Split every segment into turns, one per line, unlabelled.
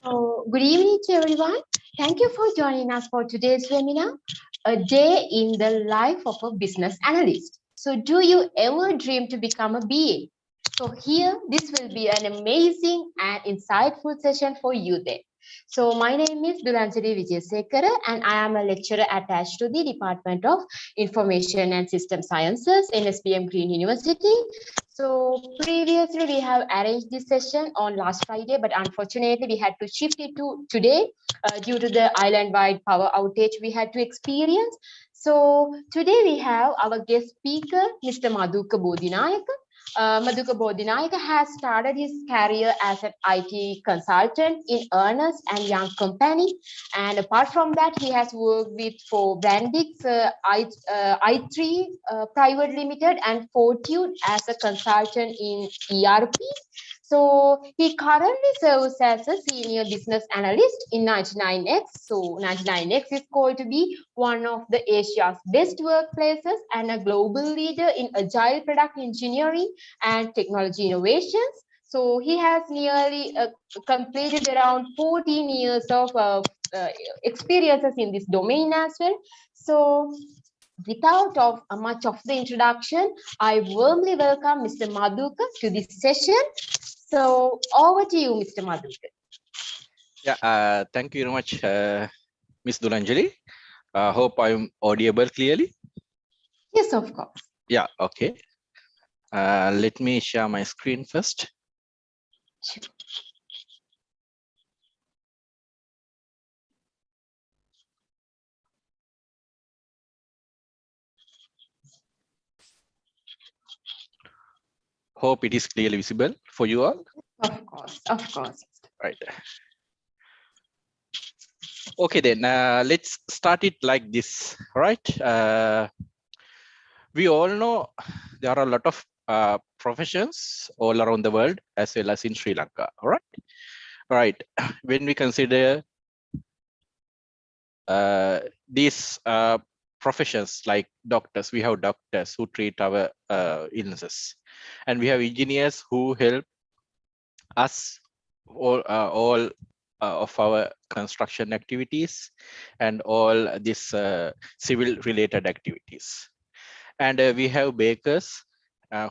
Good evening to everyone. Thank you for joining us for today's webinar, A Day in the Life of a Business Analyst. So do you ever dream to become a BA? So here, this will be an amazing and insightful session for you there. So my name is Dulanjali Vijayasekara and I am a lecturer attached to the Department of Information and System Sciences in SPM Green University. So previously we have arranged this session on last Friday, but unfortunately we had to shift it to today due to the island-wide power outage we had to experience. So today we have our guest speaker, Mr. Madhuka Bodhinayaka. Madhuka Bodhinayaka has started his career as an IT consultant in Ernest and Young Company. And apart from that, he has worked with for Brandix, I3 Private Limited and Fortune as a consultant in ERP. So he currently serves as a senior business analyst in 99X. So 99X is called to be one of the Asia's best workplaces and a global leader in agile product engineering and technology innovations. So he has nearly completed around 14 years of experiences in this domain as well. So without much of the introduction, I warmly welcome Mr. Madhuka to this session. So over to you, Mr. Madhuka.
Yeah, thank you very much, Miss Dulanjali. Hope I'm audible clearly.
Yes, of course.
Yeah, okay. Let me share my screen first.
Sure.
Hope it is clearly visible for you all.
Of course, of course.
Right. Okay, then let's start it like this, right? We all know there are a lot of professions all around the world as well as in Sri Lanka, all right? Right. When we consider these professions like doctors, we have doctors who treat our illnesses, and we have engineers who help us all of our construction activities and all these civil related activities. And we have bakers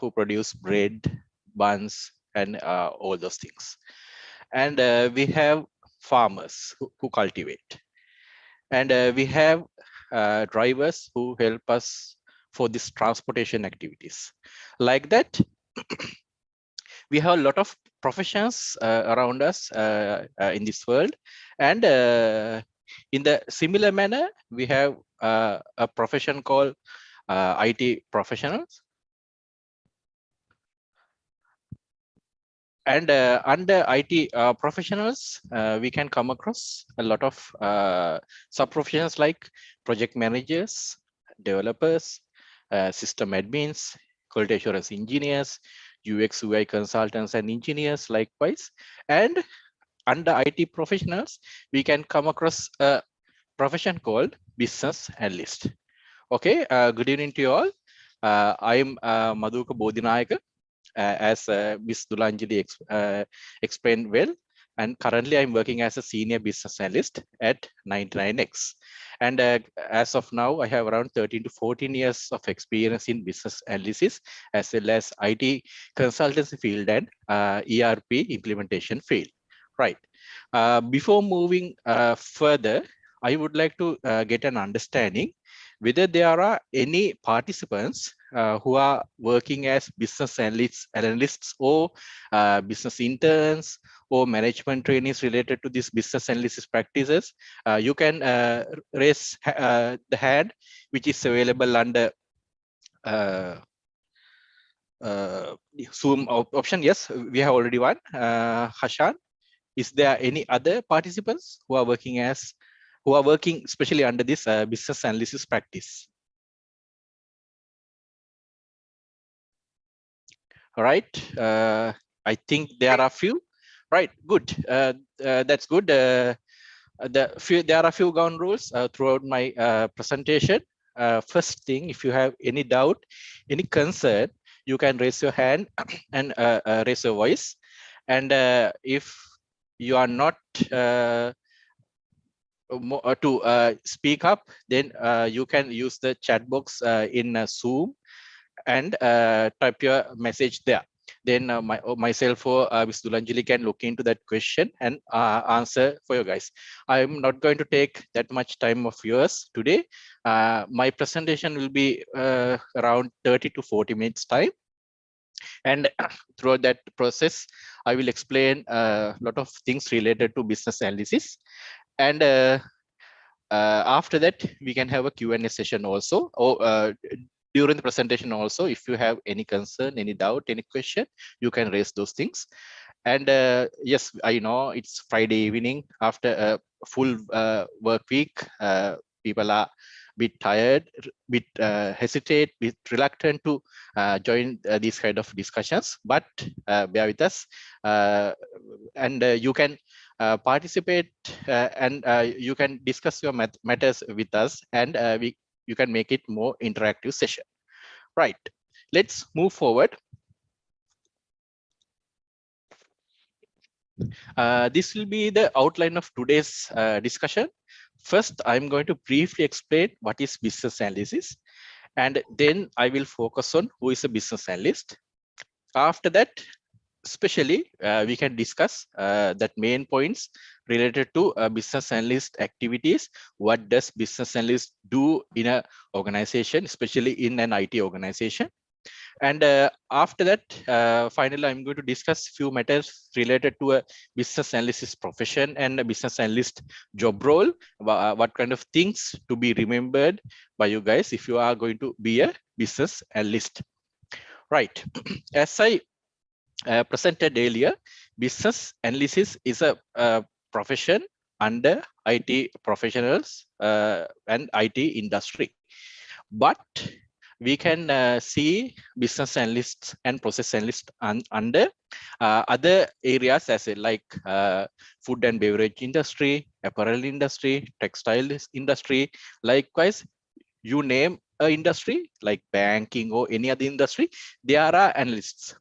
who produce bread, buns, and all those things. And we have farmers who cultivate. And we have drivers who help us for this transportation activities. Like that, we have a lot of professions around us in this world. And in the similar manner, we have a profession called IT professionals. And under IT professionals, we can come across a lot of sub-professions like project managers, developers, system admins, quality assurance engineers, UX UI consultants and engineers likewise. And under IT professionals, we can come across a profession called business analyst. Okay, good evening to you all. I'm Madhuka Bodhinayaka. As Ms. Dulanjali explained well, and currently I'm working as a senior business analyst at 99X. And as of now, I have around 13 to 14 years of experience in business analysis, as well as IT consultancy field and ERP implementation field. Right. Before moving further, I would like to get an understanding whether there are any participants who are working as business analysts or business interns or management trainees related to this business analysis practices. You can raise the hand, which is available under Zoom option. Yes, we have already one. Hashan, is there any other participants who are working especially under this business analysis practice? All right. I think there are a few. Right. Good. That's good. There are a few ground rules throughout my presentation. First thing, if you have any doubt, any concern, you can raise your hand and raise your voice. And if you are not to speak up, then you can use the chat box in Zoom and type your message there. Then myself or Ms. Dulanjali can look into that question and answer for you guys. I'm not going to take that much time of yours today. My presentation will be around 30 to 40 minutes time. And throughout that process, I will explain a lot of things related to business analysis. And after that, we can have a Q&A session also, or during the presentation also. If you have any concern, any doubt, any question, you can raise those things. And yes, I know it's Friday evening after a full work week. People are bit tired, bit hesitate, bit reluctant to join these kind of discussions, but bear with us. And you can participate and you can discuss your matters with us, and you can make it more interactive session. Right, let's move forward. This will be the outline of today's discussion. First, I'm going to briefly explain what is business analysis, and then I will focus on who is a business analyst. After that, especially, we can discuss that main points related to business analyst activities. What does business analyst do in an organization, especially in an IT organization? And after that, finally, I'm going to discuss few matters related to a business analysis profession and a business analyst job role. What kind of things to be remembered by you guys if you are going to be a business analyst. Right. As I presented earlier, business analysis is a profession under IT professionals and IT industry. But we can see business analysts and process analysts under other areas as like food and beverage industry, apparel industry, textile industry. Likewise, you name a industry like banking or any other industry, there are analysts.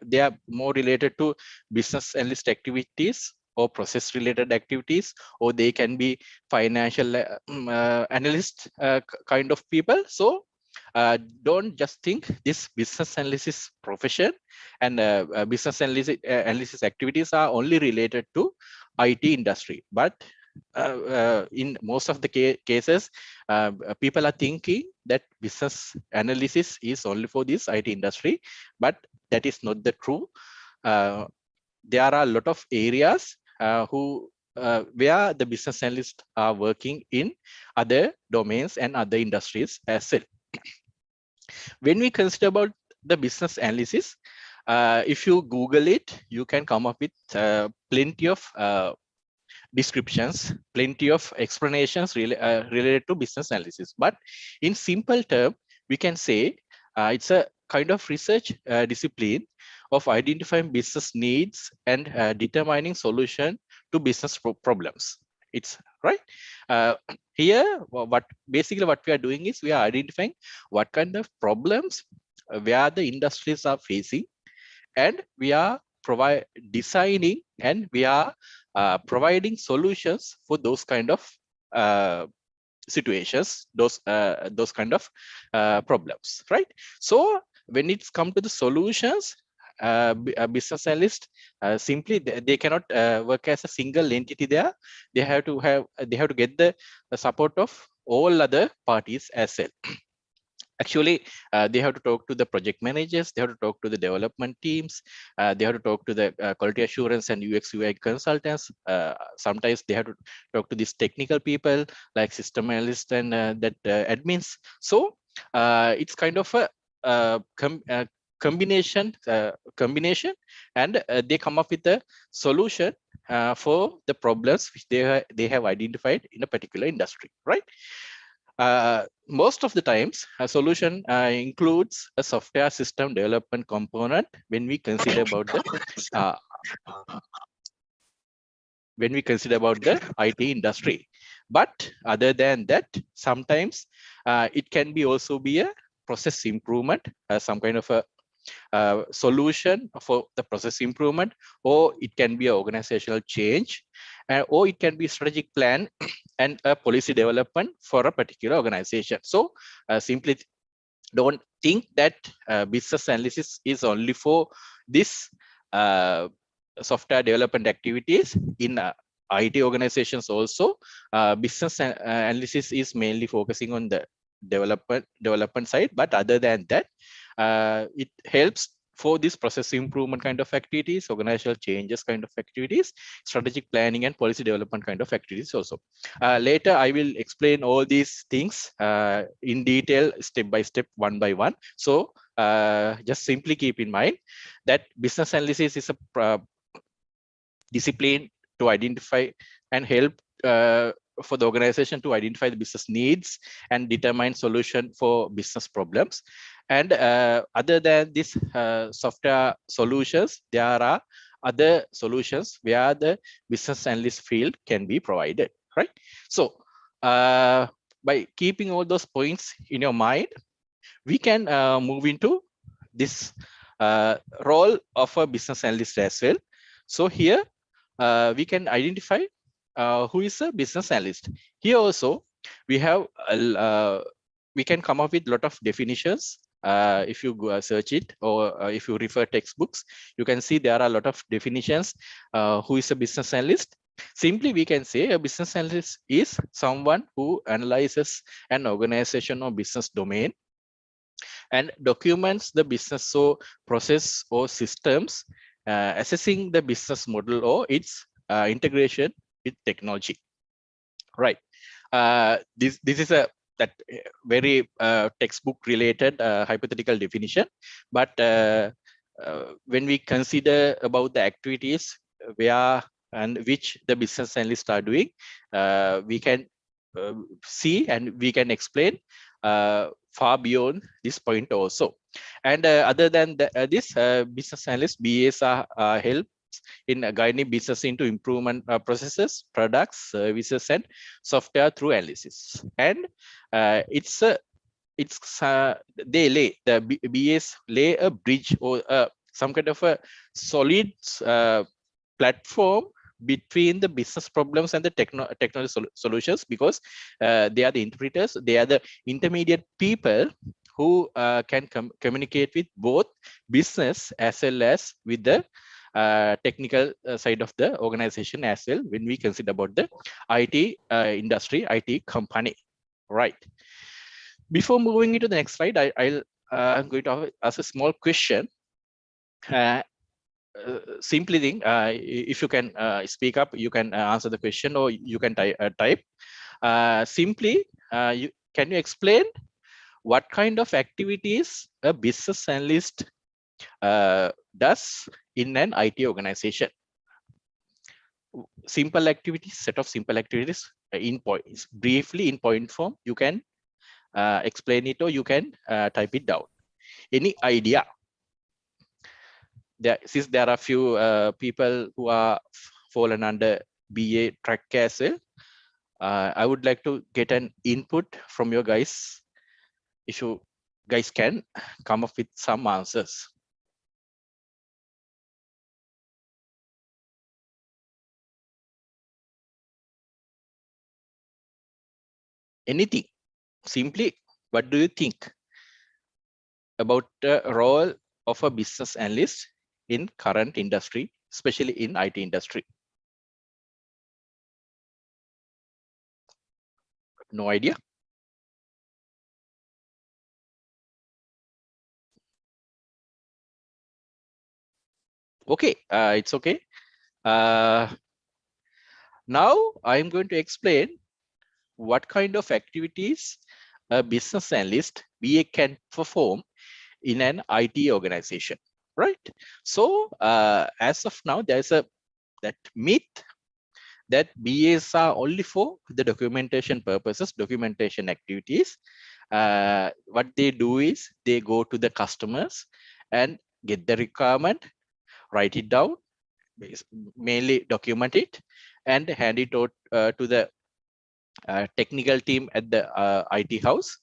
They are more related to business analyst activities or process related activities, or they can be financial analyst kind of people. So don't just think this business analysis profession and business analysis activities are only related to IT industry, but in most of the cases, people are thinking that business analysis is only for this IT industry, but that is not the true. There are a lot of areas where the business analysts are working in other domains and other industries as well. When we consider about the business analysis, if you Google it, you can come up with plenty of descriptions, plenty of explanations related to business analysis. But in simple term, we can say it's a kind of research discipline of identifying business needs and determining solution to business problems. It's right. Here, what basically what we are doing is we are identifying what kind of problems where the industries are facing, and we are designing and we are providing solutions for those kind of situations, those kind of problems, right? So when it's come to the solutions, a business analyst simply they cannot work as a single entity there. They have to get the support of all other parties as well. Actually, they have to talk to the project managers, they have to talk to the development teams, they have to talk to the quality assurance and UX UI consultants. Sometimes they have to talk to these technical people like system analysts and that admins. So it's kind of a combination, and they come up with a solution for the problems which they have identified in a particular industry, right? Most of the times, a solution includes a software system development component when we consider about the IT industry. But other than that, sometimes it can be also be a process improvement, some kind of a solution for the process improvement, or it can be an organizational change, or it can be strategic plan and a policy development for a particular organization. So simply don't think that business analysis is only for this software development activities. In IT organizations also, business analysis is mainly focusing on the development side, but other than that, it helps for this process improvement kind of activities, organizational changes kind of activities, strategic planning and policy development kind of activities also. Later, I will explain all these things in detail, step by step, one by one. So just simply keep in mind that business analysis is a discipline to identify and help for the organization to identify the business needs and determine solution for business problems. And other than this software solutions, there are other solutions where the business analyst field can be provided, right? So by keeping all those points in your mind, we can move into this role of a business analyst as well. So here we can identify who is a business analyst. Here also we have we can come up with a lot of definitions. If you go search it, or if you refer textbooks, you can see there are a lot of definitions. Who is a business analyst? Simply we can say a business analyst is someone who analyzes an organization or business domain and documents the business or process or systems, assessing the business model or its integration with technology, right? This is a very textbook related hypothetical definition, but when we consider about the activities where and which the business analysts are doing, we can see and we can explain far beyond this point also. And other than this, business analysts, BAs are help in guiding business into improvement processes, products, services, and software through analysis. And they lay the BAs lay a bridge or some kind of a solid platform between the business problems and the technology solutions, because they are the interpreters, they are the intermediate people who can communicate with both business as well as with the technical side of the organization as well, when we consider about the IT industry, IT company, right? Before moving into the next slide, I'm going to ask a small question. Simply think, if you can speak up, you can answer the question, or you can type. Simply, can you explain what kind of activities a business analyst does in an IT organization? Simple activities, set of simple activities in points, briefly in point form. You can explain it, or you can type it down. Any idea? Since there are a few people who are fallen under BA track as well, I would like to get an input from you guys. If you guys can come up with some answers. Anything. Simply, what do you think about the role of a business analyst in current industry, especially in IT industry? No idea. Okay, it's okay. Now I'm going to explain what kind of activities a business analyst BA can perform in an IT organization, right? So as of now, there's that myth that BAs are only for the documentation purposes, documentation activities. What they do is they go to the customers and get the requirement, write it down, mainly document it, and hand it out to the technical team at the IT house.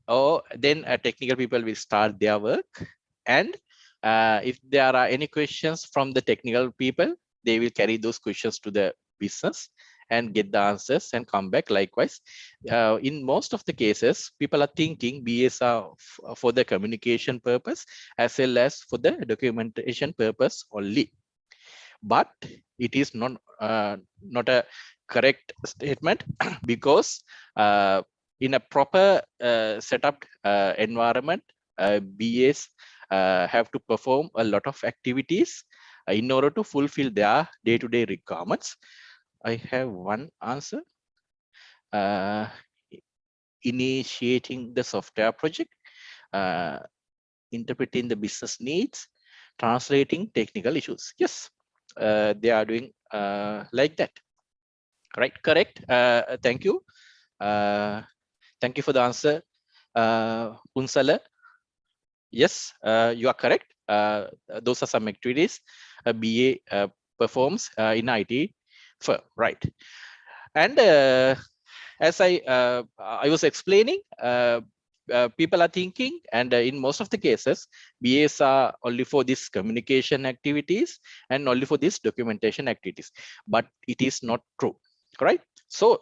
Or then technical people will start their work, and If there are any questions from the technical people, they will carry those questions to the business and get the answers and come back. Likewise, in most of the cases, people are thinking BAs are for the communication purpose as well as for the documentation purpose only. But it is not a correct statement because in a proper setup environment, BAs have to perform a lot of activities in order to fulfill their day-to-day requirements. I have one answer. uh, Initiating the software project, uh, interpreting the business needs, translating technical issues. Yes, they are doing like that. Right, correct. Thank you. Uh, Thank you for the answer, Unsala. Yes, you are correct. Those are some activities a BA performs in IT firm, right? And as I was explaining, people are thinking, and in most of the cases, BAs are only for this communication activities and only for this documentation activities. But it is not true, right? So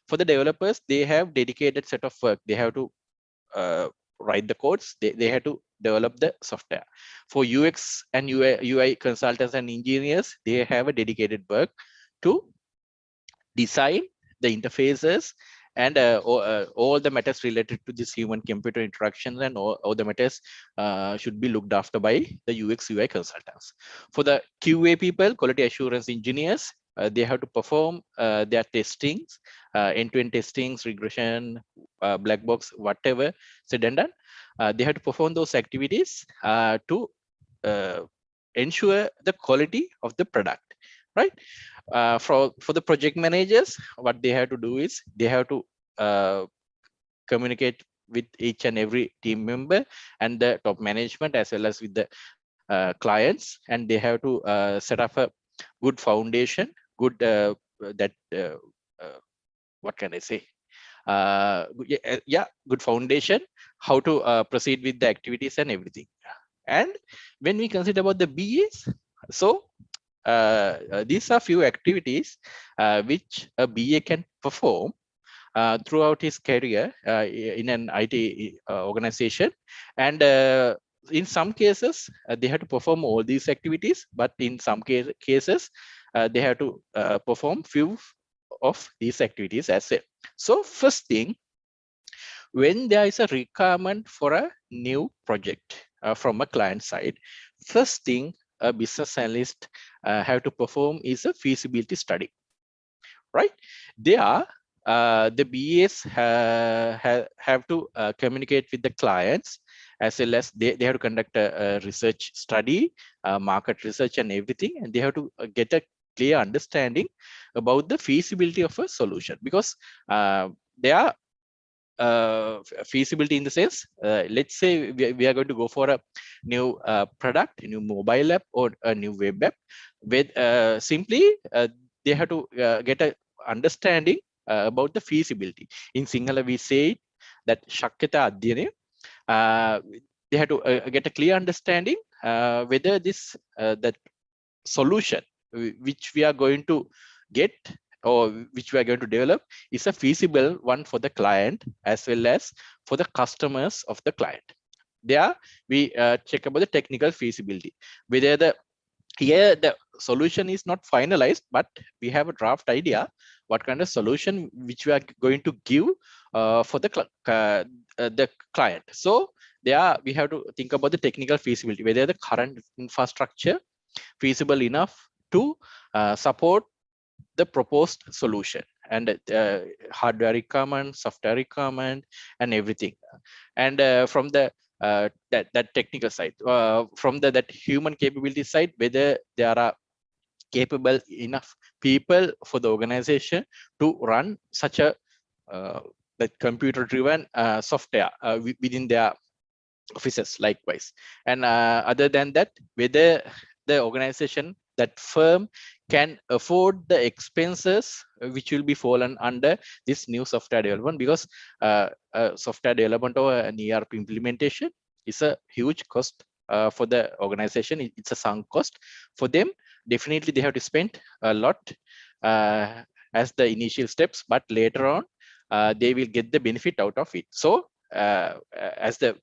for the developers, they have dedicated set of work. They have to write the codes. They have to develop the software. For UX and UI consultants and engineers, they have a dedicated work to design the interfaces and all the matters related to this human computer interactions, and all the matters should be looked after by the UX UI consultants. For the QA people, quality assurance engineers, they have to perform their testings, end-to-end testings, regression, black box, whatever said and done. They have to perform those activities to uh, ensure the quality of the product, right? For the project managers, what they have to do is they have to communicate with each and every team member and the top management as well as with the clients, and they have to set up a good foundation, good that what can I say, good foundation, how to proceed with the activities and everything. And when we consider about the BAs, so these are few activities which a BA can perform throughout his career in an IT organization. And in some cases, they have to perform all these activities, but in some cases, they have to perform few of these activities as well. So first thing, when there is a requirement for a new project from a client side, first thing a business analyst have to perform is a feasibility study, right? There, the BAs have to communicate with the clients, as well as they have to conduct a research study, market research and everything, and they have to get a clear understanding about the feasibility of a solution, because they are feasibility in the sense, let's say we are going to go for a new product, a new mobile app or a new web app. With simply they have to get a understanding about the feasibility. In Sinhala we say that shakyata adhyane. uh, they have to get a clear understanding whether this that solution which we are going to get or which we are going to develop is a feasible one for the client as well as for the customers of the client. There we check about the technical feasibility, whether here the solution is not finalized, but we have a draft idea what kind of solution which we are going to give for the client. So there we have to think about the technical feasibility, whether the current infrastructure feasible enough to support the proposed solution, and hardware requirement, software requirement and everything. And from the that technical side, from the that human capability side, whether there are capable enough people for the organization to run such a that computer driven software within their offices, likewise. And other than that, whether the organization, that firm, can afford the expenses which will be fallen under this new software development, because software development or an ERP implementation is a huge cost for the organization. It's a sunk cost for them. Definitely they have to spend a lot as the initial steps, but later on they will get the benefit out of it. So as the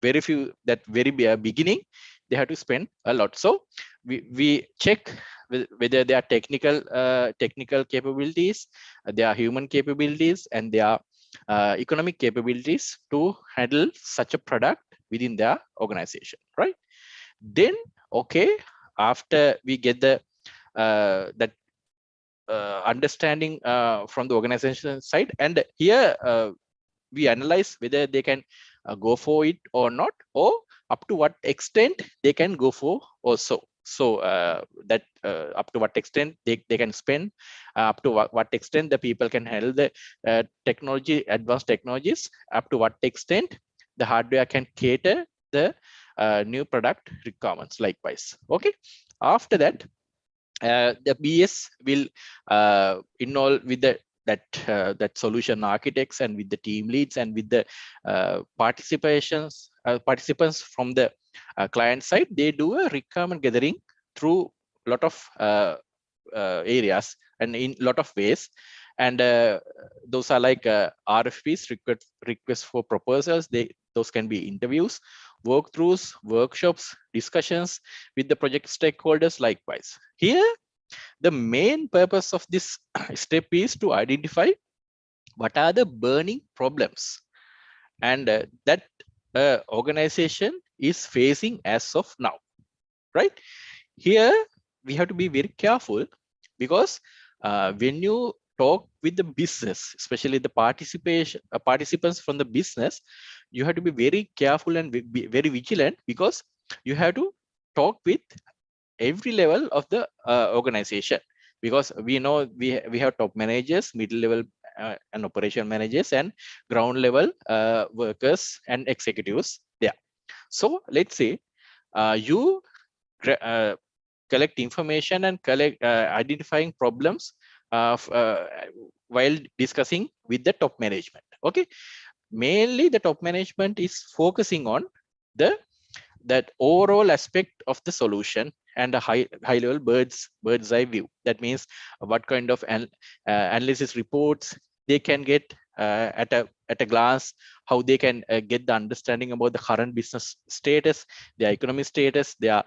very few, that very beginning, they have to spend a lot. So we check whether they are technical capabilities, their human capabilities, and their economic capabilities to handle such a product within their organization, right? Then okay, after we get the that understanding from the organization side, and here we analyze whether they can go for it or not, or up to what extent they can go for also. So that up to what extent they can spend, up to what extent the people can handle the technology, advanced technologies, up to what extent the hardware can cater the new product requirements likewise. Okay, after that the BS will involve with the that solution architects and with the team leads and with the participants from the client side. They do a requirement gathering through a lot of areas and in lot of ways, and those are like RFPs, request for proposals. Those can be interviews, walkthroughs, workshops, discussions with the project stakeholders likewise. Here the main purpose of this step is to identify what are the burning problems and that organization is facing as of now, right? Here we have to be very careful, because when you talk with the business, especially the participants from the business, you have to be very careful and be very vigilant, because you have to talk with every level of the organization, because we know we have top managers, middle level and operation managers, and ground level workers and executives there. So let's say you collect information and collect identifying problems while discussing with the top management. Okay, mainly the top management is focusing on the that overall aspect of the solution and a high level bird's eye view. That means what kind of analysis reports they can get at a glance, how they can get the understanding about the current business status, their economic status, their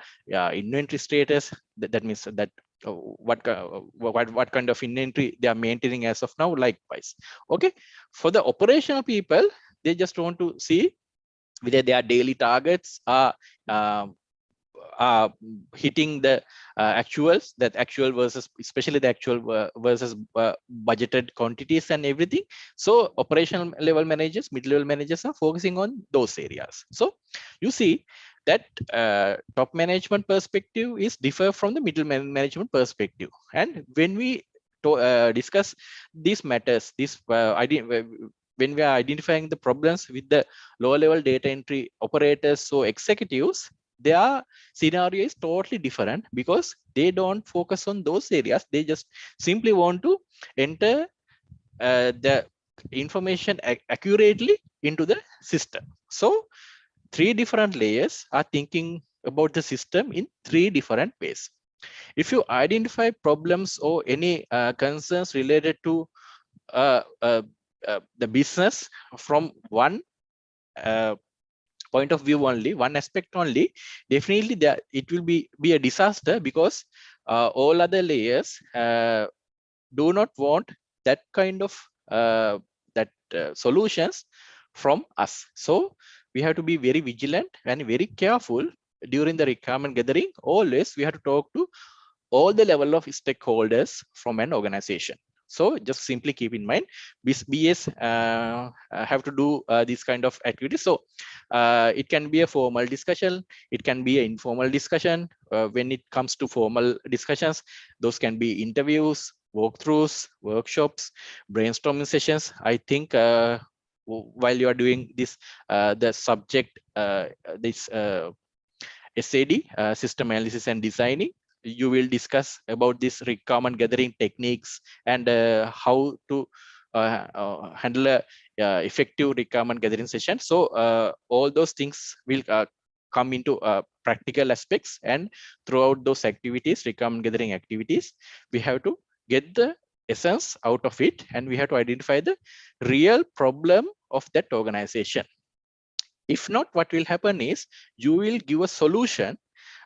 inventory status. That means that what kind of inventory they are maintaining as of now likewise. Okay, for the operational people, they just want to see whether their daily targets um, are hitting the actuals, that actual versus, especially the actual versus budgeted quantities and everything. So operational level managers, mid level managers are focusing on those areas. So you see that top management perspective is differ from the middle management perspective. And when we discuss these matters, this when we are identifying the problems with the lower level data entry operators, so executives, their scenario is totally different, because they don't focus on those areas. They just simply want to enter the information accurately into the system. So three different layers are thinking about the system in three different ways. If you identify problems or any concerns related to uh, uh, the business from one point of view only, one aspect only, definitely that it will be a disaster, because all other layers do not want that kind of solutions from us. So we have to be very vigilant and very careful during the requirement gathering. Always we have to talk to all the level of stakeholders from an organization. So just simply keep in mind, BS have to do this kind of activity. So it can be a formal discussion, it can be an informal discussion. When it comes to formal discussions, those can be interviews, walkthroughs, workshops, brainstorming sessions. I think while you are doing this, the subject, this SAD, system analysis and designing, you will discuss about this requirement gathering techniques and how to handle a effective requirement gathering session. So all those things will come into practical aspects, and throughout those activities, requirement gathering activities, we have to get the essence out of it, and we have to identify the real problem of that organization. If not, what will happen is you will give a solution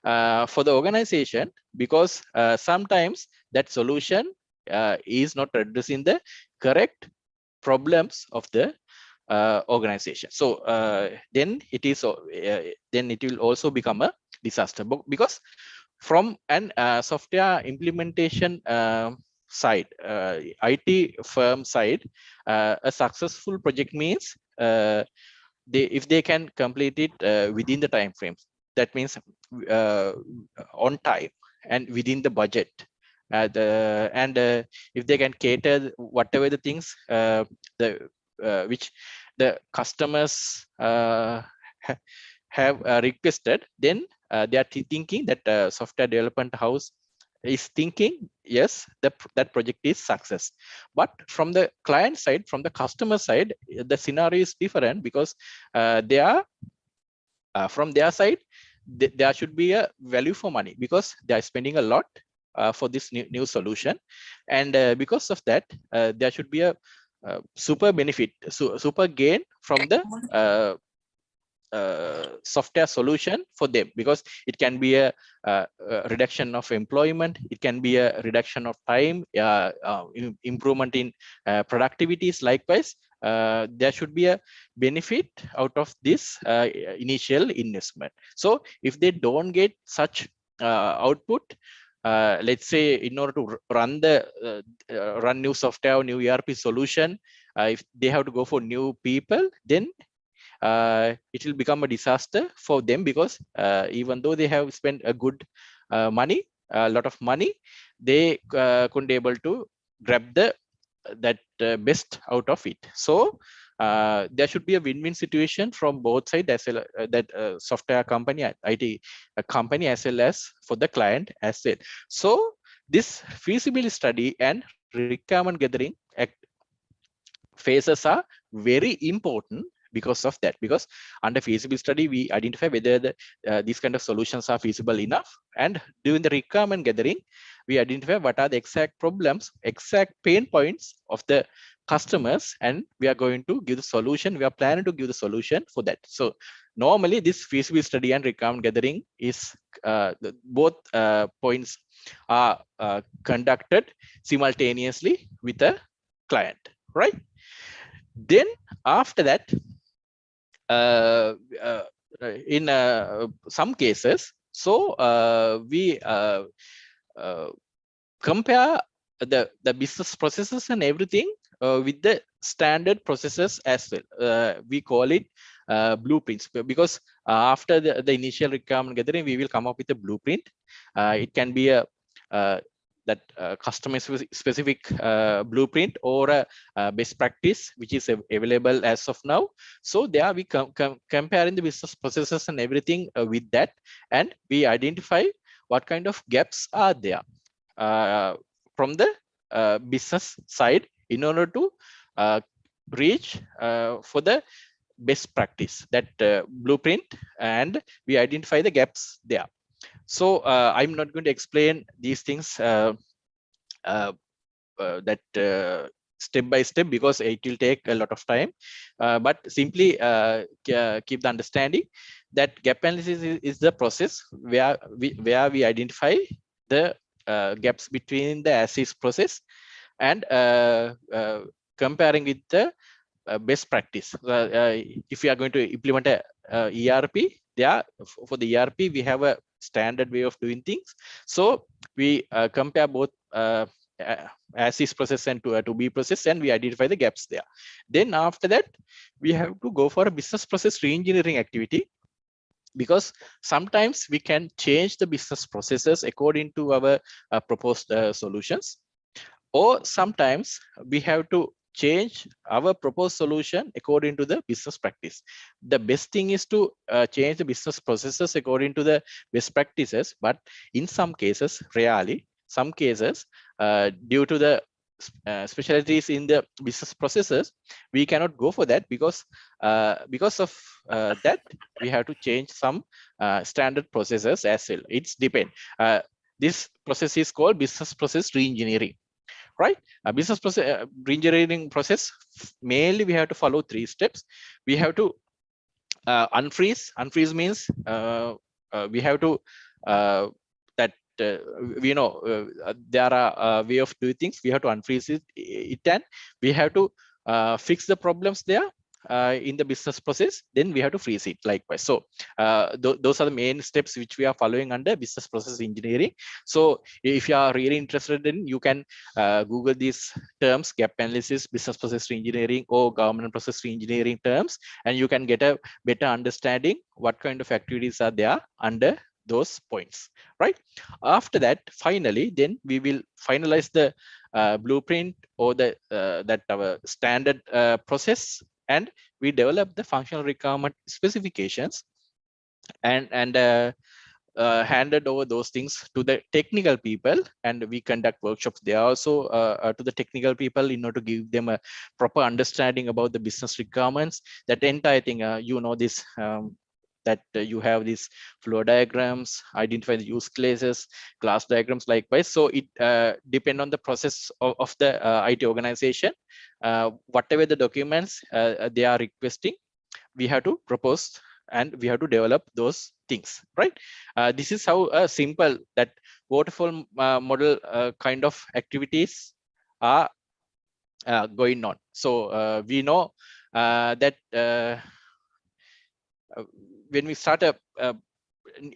for the organization, because sometimes that solution is not addressing the correct problems of the organization. So then it will also become a disaster, because from an software implementation side, IT firm side, a successful project means if they can complete it within the time frames, that means uh, on time and within the budget, and if they can cater whatever the things the which the customers have requested, then they are thinking that software development house is thinking, yes, that project is success. But from the client side, from the customer side, the scenario is different, because they are from their side, there should be a value for money, because they are spending a lot for this new solution, and because of that, there should be a super benefit, super gain from the software solution for them, because it can be a reduction of employment, it can be a reduction of time, improvement in productivities. Likewise, there should be a benefit out of this initial investment. So if they don't get such output, let's say in order to run the run new software or new ERP solution, if they have to go for new people, then it will become a disaster for them, because even though they have spent a good money, a lot of money, they couldn't able to grab that best out of it. So there should be a win-win situation from both sides, as well that software company, IT company, as well as for the client as well. So this feasibility study and requirement gathering phases are very important because of that, because under feasibility study we identify whether these kind of solutions are feasible enough, and during the requirement gathering we identify what are the exact problems, exact pain points of the customers, and we are going to give the solution, we are planning to give the solution for that. So normally this feasibility study and requirement gathering is both points are conducted simultaneously with a client, right? Then after that, uh, uh, in some cases, so we compare the business processes and everything with the standard processes as well. We call it blueprints, because after the initial requirement gathering, we will come up with a blueprint. It can be a that customer specific blueprint, or a best practice which is available as of now. So there we comparing the business processes and everything with that, and we identify what kind of gaps are there from the business side, in order to reach for the best practice, that blueprint, and we identify the gaps there. So I'm not going to explain these things that step by step, because it will take a lot of time, but simply keep the understanding that gap analysis is the process where we identify the gaps between the as-is process, and comparing with the best practice. If we are going to implement a ERP, there for the ERP we have a standard way of doing things. So we compare both as-is process and to be process, and we identify the gaps there. Then after that, we have to go for a business process re-engineering activity, because sometimes we can change the business processes according to our proposed solutions, or sometimes we have to change our proposed solution according to the business practice. The best thing is to change the business processes according to the best practices, but in some cases, rarely, some cases, due to the specialties in the business processes, we cannot go for that, because of that we have to change some standard processes as well. It's depend. This process is called business process reengineering, right? A business process reengineering process, mainly we have to follow 3 steps. We have to unfreeze means we have to that we know there are way of doing things. We have to unfreeze it and we have to fix the problems there in the business process, then we have to freeze it likewise. So those are the main steps which we are following under business process engineering. So if you are really interested in, you can Google these terms, gap analysis, business process engineering, or government process engineering terms, and you can get a better understanding what kind of activities are there under those points, right? After that, finally, then we will finalize the blueprint or the that our standard process, and we develop the functional requirement specifications and handed over those things to the technical people, and we conduct workshops there also to the technical people in order to give them a proper understanding about the business requirements. That entire thing, this that you have these flow diagrams, identify the use cases, class diagrams likewise. So it depend on the process of the IT organization. Whatever the documents they are requesting, we have to propose and we have to develop those things, right? This is how simple that waterfall model kind of activities are going on. So we know that when we start a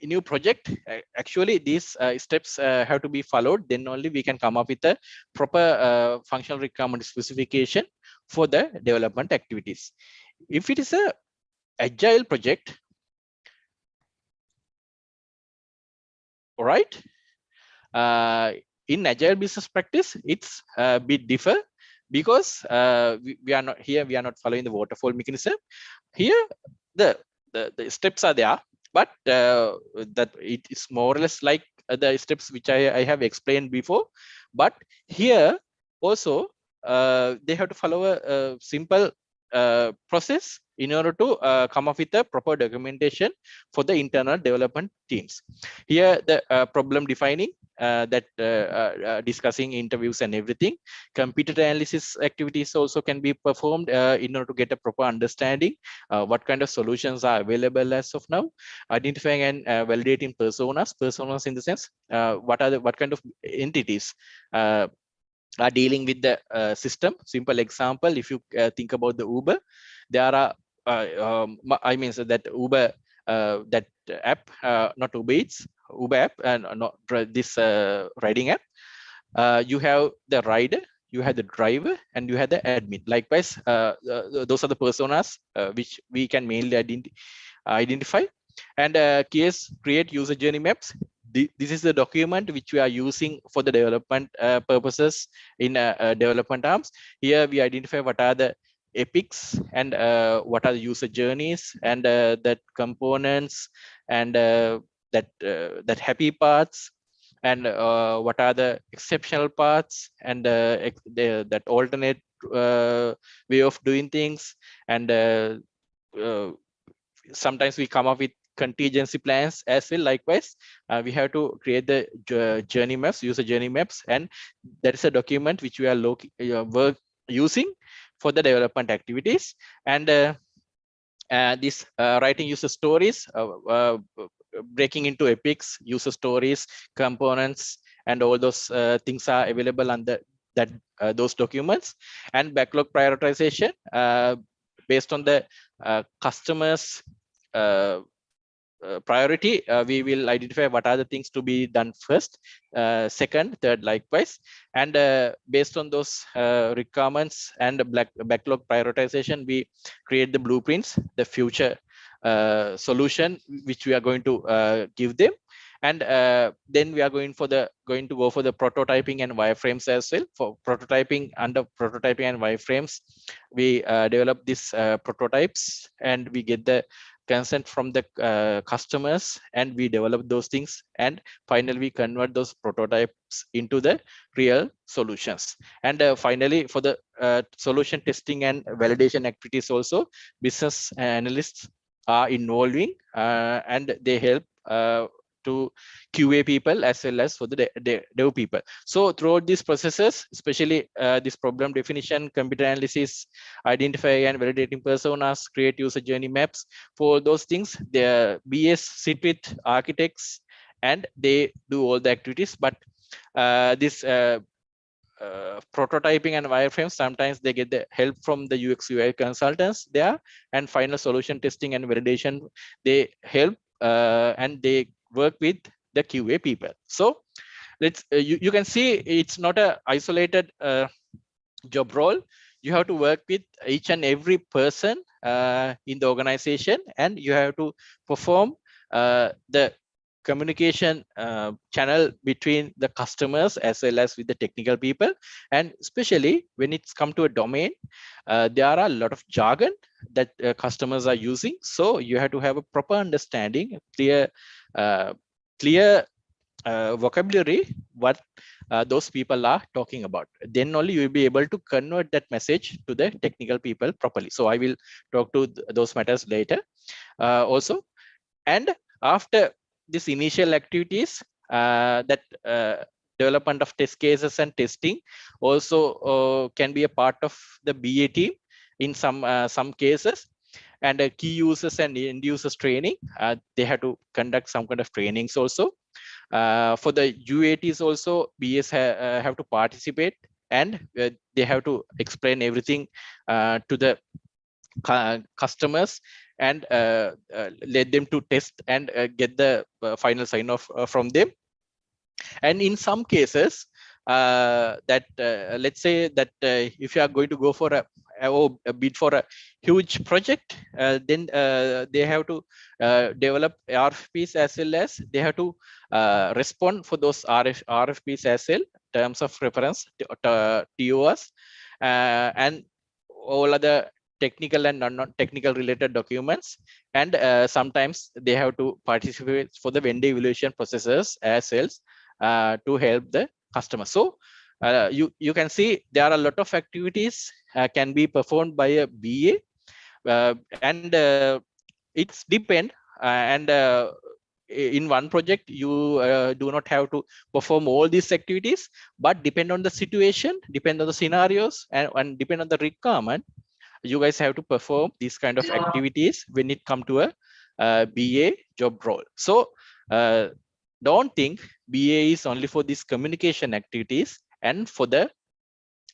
new project, actually these steps have to be followed, then only we can come up with a proper functional requirement specification for the development activities. If it is a agile project, all right, in agile business practice, it's a bit differ, because we are not here, we are not following the waterfall mechanism. Here the steps are there, but that it is more or less like the steps which I have explained before. But here also they have to follow a simple process in order to come up with a proper documentation for the internal development teams. Here the problem defining, discussing interviews and everything. Computer analysis activities also can be performed in order to get a proper understanding what kind of solutions are available as of now. Identifying and validating personas in the sense what kind of entities are dealing with the system. Simple example, if you think about the Uber, there are I mean, so that Uber that app, not Uber Eats, Uber app, and not this riding app. You have the rider, you have the driver, and you have the admin. Likewise, those are the personas which we can mainly identify. And create user journey maps. This is the document which we are using for the development purposes in development arms. Here we identify what are the epics and what are the user journeys and that components and that happy parts, and what are the exceptional parts, and that alternate way of doing things. And sometimes we come up with contingency plans as well. Likewise, we have to create the journey maps, user journey maps, and that is a document which we are using for the development activities. And this writing user stories, breaking into epics, user stories, components, and all those things are available under that those documents. And backlog prioritization, based on the customers priority, we will identify what are the things to be done first, second, third, likewise. And based on those requirements and backlog prioritization, we create the blueprints, the future solution which we are going to give them. And then we are going to go for the prototyping and wireframes as well. For prototyping, under prototyping and wireframes, we develop these prototypes, and we get the consent from the customers, and we develop those things, and finally we convert those prototypes into the real solutions. And finally, for the solution testing and validation activities also, business analysts are involving, and they help to QA people as well as for the dev people. So throughout these processes, especially this problem definition, computer analysis, identify and validating personas, create user journey maps, for those things, the BS sit with architects and they do all the activities. But this prototyping and wireframes, sometimes they get the help from the UX UI consultants there, and final solution testing and validation, they help and they work with the QA people. So let's you can see it's not a isolated job role. You have to work with each and every person in the organization, and you have to perform the communication channel between the customers as well as with the technical people. And especially when it's come to a domain, there are a lot of jargon that customers are using, so you have to have a proper understanding, uh, clear vocabulary what those people are talking about. Then only you will be able to convert that message to the technical people properly. So I will talk to those matters later also. And after this initial activities, that development of test cases and testing also can be a part of the BA team in some cases. And key users and end users training, they have to conduct some kind of trainings also. For the UATs also, BS have to participate, and they have to explain everything to the customers, and let them to test and get the final sign off from them. And in some cases, that let's say that if you are going to go for a bid for a huge project, then they have to develop RFPs as well as they have to respond for those RFPs as well, terms of reference, TOS, and all other technical and non-technical related documents. And sometimes they have to participate for the vendor evaluation processes as well, to help the customer. So you can see there are a lot of activities can be performed by a BA, and it's depend, and in one project you do not have to perform all these activities, but depend on the situation, depend on the scenarios, and depend on the requirement, you guys have to perform these kind of activities when it come to a BA job role. So don't think BA is only for these communication activities and for the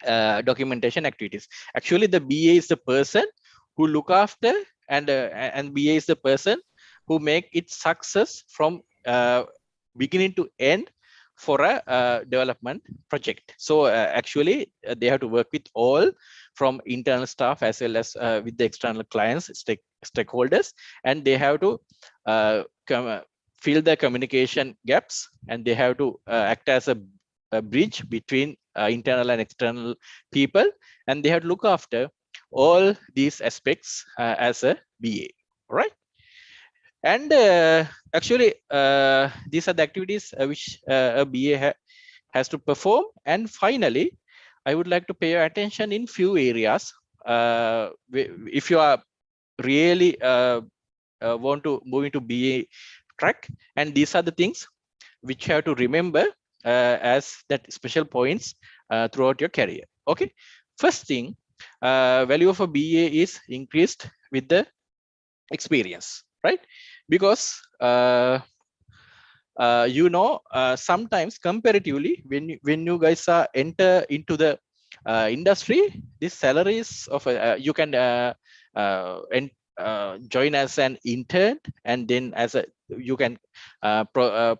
documentation activities. Actually, the BA is the person who look after, and BA is the person who make it success from beginning to end for a development project. So actually, they have to work with all, from internal staff as well as with the external clients, stakeholders, and they have to fill the communication gaps, and they have to act as a bridge between internal and external people, and they have to look after all these aspects as a BA, right? And actually, these are the activities which a BA has to perform. And finally, I would like to pay your attention in few areas. If you are really want to move into BA track, and these are the things which you have to remember as that special points throughout your career. Okay, first thing, value of a BA is increased with the experience, right? Because sometimes comparatively, when you guys are enter into the industry, these salaries of you can join as an intern, and then as a you can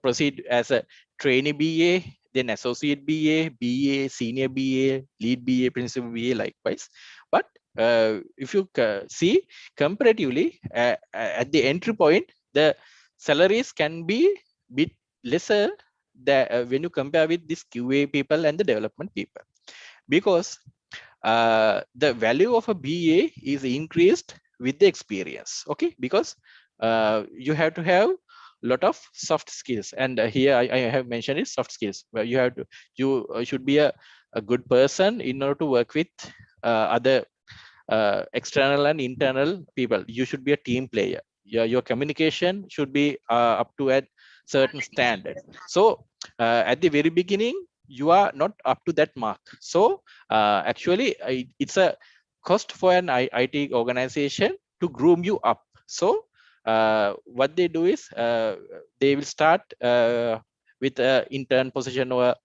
proceed as a trainee BA, then associate BA, senior BA, lead BA, principal BA, likewise. But if you see comparatively, at the entry point, the salaries can be bit lesser when you compare with this QA people and the development people, because the value of a BA is increased with the experience. Okay, because you have to have a lot of soft skills, and here I have mentioned it, soft skills, where you should be a good person in order to work with other external and internal people. You should be a team player. your communication should be up to a certain standard. So at the very beginning, you are not up to that mark. So actually, it's a cost for an IT organization to groom you up. So what they do is they will start with a intern position or a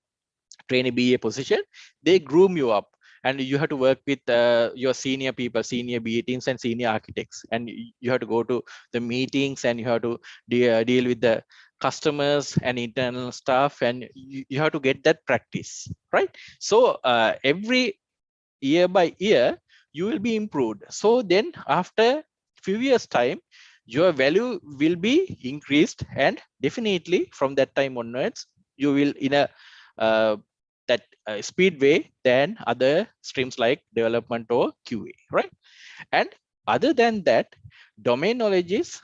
trainee BA position. They groom you up, and you have to work with your senior people, senior BA teams, and senior architects, and you have to go to the meetings, and you have to deal with the customers and internal staff, and you have to get that practice, right? So every year by year you will be improved. So then after few years time, your value will be increased, and definitely from that time onwards you will in a uh, that speed way than other streams like development or QA, right? And other than that, domain knowledge is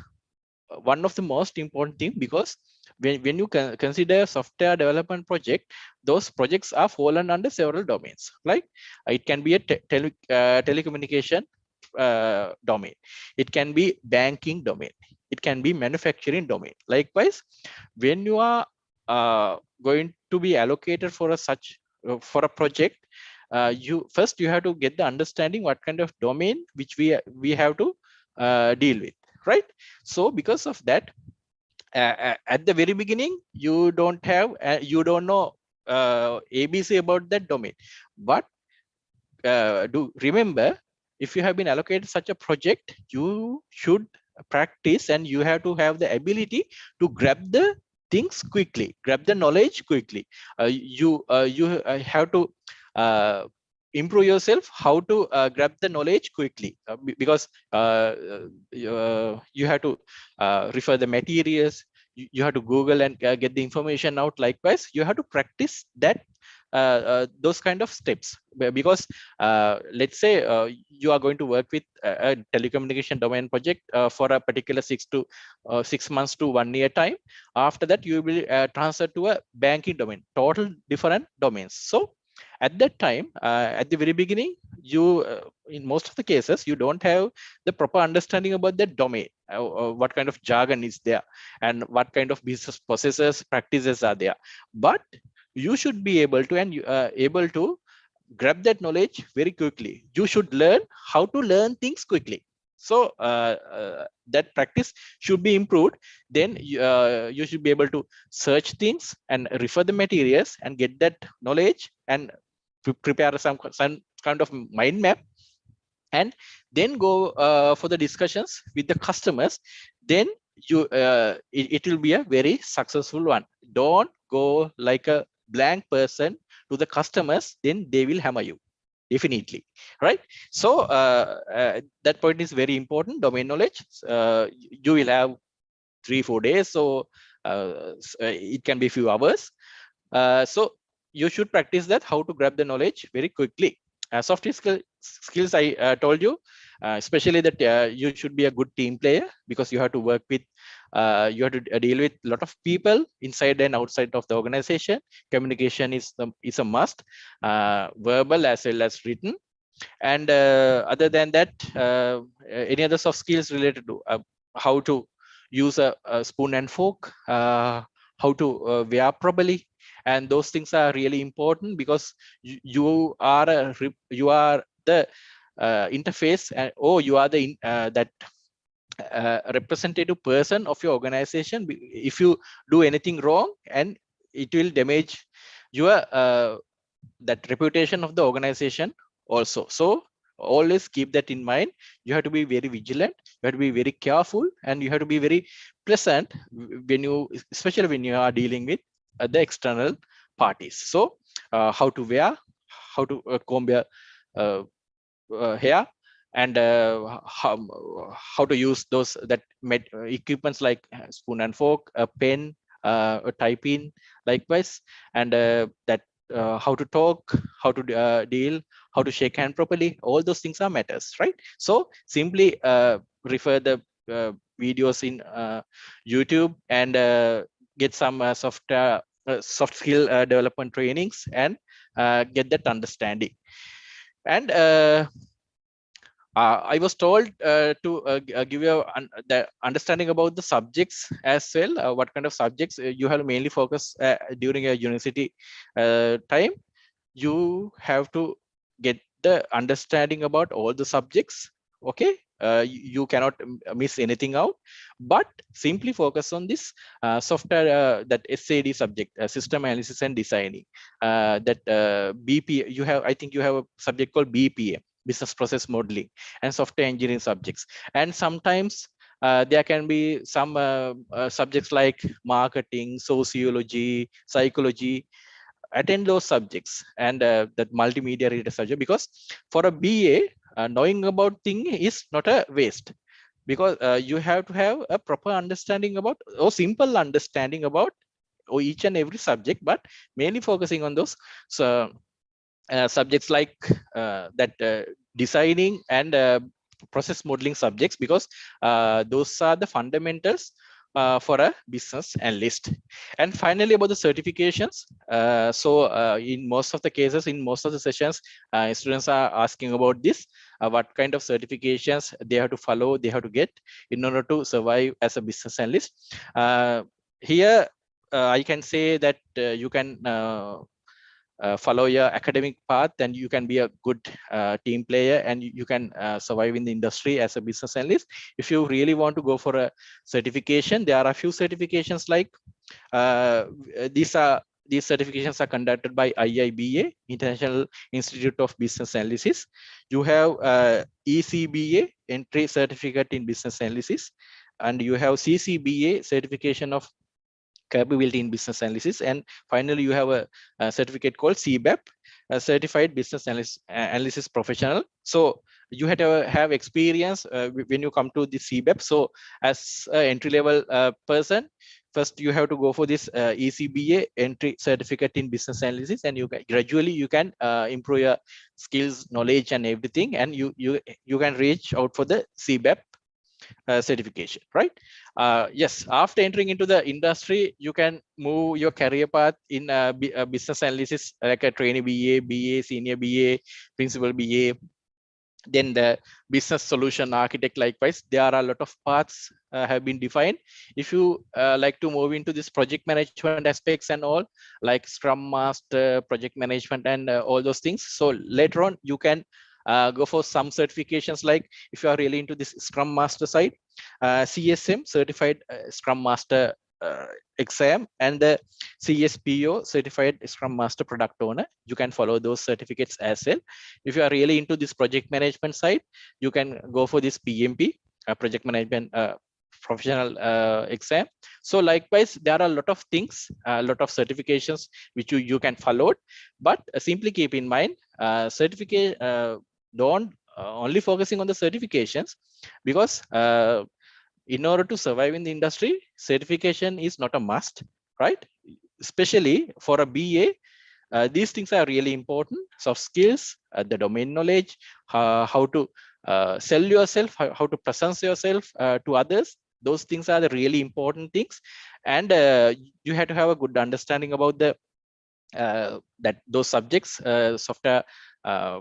one of the most important thing, because when you consider software development project, those projects are fallen under several domains. Like it can be a telecommunication domain, it can be banking domain, it can be manufacturing domain. Likewise, when you are going to be allocated for a such for a project, you have to get the understanding what kind of domain which we have to deal with, right? So because of that, at the very beginning you don't have you don't know ABC about that domain. But do remember, if you have been allocated such a project, you should practice, and you have to have the ability to grab the things quickly, grab the knowledge quickly. You have to uh, improve yourself how to grab the knowledge quickly, because you have to refer the materials, you have to Google and get the information out. Likewise, you have to practice that those kind of steps. Because let's say you are going to work with a telecommunication domain project for a particular 6 months to 1 year time. After that, you will transfer to a banking domain, total different domains. So at that time, at the very beginning, you in most of the cases you don't have the proper understanding about that domain, what kind of jargon is there, and what kind of business processes practices are there. But you should be able to, and able to grab that knowledge very quickly. You should learn how to learn things quickly. So that practice should be improved. Then you should be able to search things and refer the materials and get that knowledge, and prepare some kind of mind map, and then go for the discussions with the customers. Then it will be a very successful one. Don't go like a blank person to the customers, then they will hammer you, definitely, right? So that point is very important. Domain knowledge, you will have 3-4 days, so it can be few hours. So you should practice that, how to grab the knowledge very quickly. Soft skills I told you, especially that you should be a good team player, because you have to work with you have to deal with a lot of people inside and outside of the organization. Communication is a must, verbal as well as written. And other than that, any other soft skills related to how to use a spoon and fork, how to wear properly, and those things are really important, because you are you are the interface, or you are the that representative person of your organization. If you do anything wrong, and it will damage your that reputation of the organization also. So always keep that in mind. You have to be very vigilant, you have to be very careful, and you have to be very pleasant when you, especially when you are dealing with the external parties. So how to wear, how to comb your hair, and how to use those that equipments like spoon and fork, a pen, a type in, likewise. And that how to talk, how to deal, how to shake hand properly, all those things are matters, right? So simply refer the videos in YouTube, and get some soft skill development trainings, and get that understanding. And I was told to give you the understanding about the subjects as well. What kind of subjects you have mainly focus during your university time. You have to get the understanding about all the subjects. Okay, you cannot miss anything out, but simply focus on this software, that SAD subject, system analysis and designing, that BP. You have, I think you have a subject called BPM, business process modeling, and software engineering subjects. And sometimes there can be some subjects like marketing, sociology, psychology. Attend those subjects, and that multimedia related subject, because for a BA, knowing about thing is not a waste, because you have to have a proper understanding about, or simple understanding about, or each and every subject, but mainly focusing on those. So subjects like that designing and process modeling subjects, because those are the fundamentals for a business analyst. And finally, about the certifications. In most of the cases, in most of the sessions, students are asking about this, what kind of certifications they have to follow, they have to get in order to survive as a business analyst. Here I can say that you can follow your academic path, and you can be a good team player, and you can survive in the industry as a business analyst. If you really want to go for a certification, there are a few certifications like uh, these are these certifications are conducted by IIBA, International Institute of Business Analysis. You have ECBA, Entry Certificate in Business Analysis, and you have CCBA, Certification of Capability in Business Analysis, and finally you have a certificate called CBAP, a Certified Business Analysis Professional. So you have to have experience when you come to the CBAP. So as an entry level person, first you have to go for this ECBA, Entry Certificate in Business Analysis, and gradually you can improve your skills, knowledge, and everything, and you can reach out for the CBAP certification, right? Yes, after entering into the industry, you can move your career path in business analysis, like a trainee BA, senior BA, principal BA, then the business solution architect. Likewise, there are a lot of paths have been defined. If you like to move into this project management aspects and all, like scrum master, project management, and all those things, so later on you can go for some certifications, like if you are really into this scrum master side, CSM, certified scrum master exam, and the CSPO, certified scrum master product owner. You can follow those certificates as well. If you are really into this project management side, you can go for this PMP, project management professional exam. So likewise, there are a lot of things, a lot of certifications which you can follow, but simply keep in mind, certificate don't only focusing on the certifications, because in order to survive in the industry, certification is not a must, right? Especially for a BA, these things are really important. Soft skills, the domain knowledge, how to sell yourself, how to present yourself to others. Those things are the really important things, and you have to have a good understanding about the that those subjects, software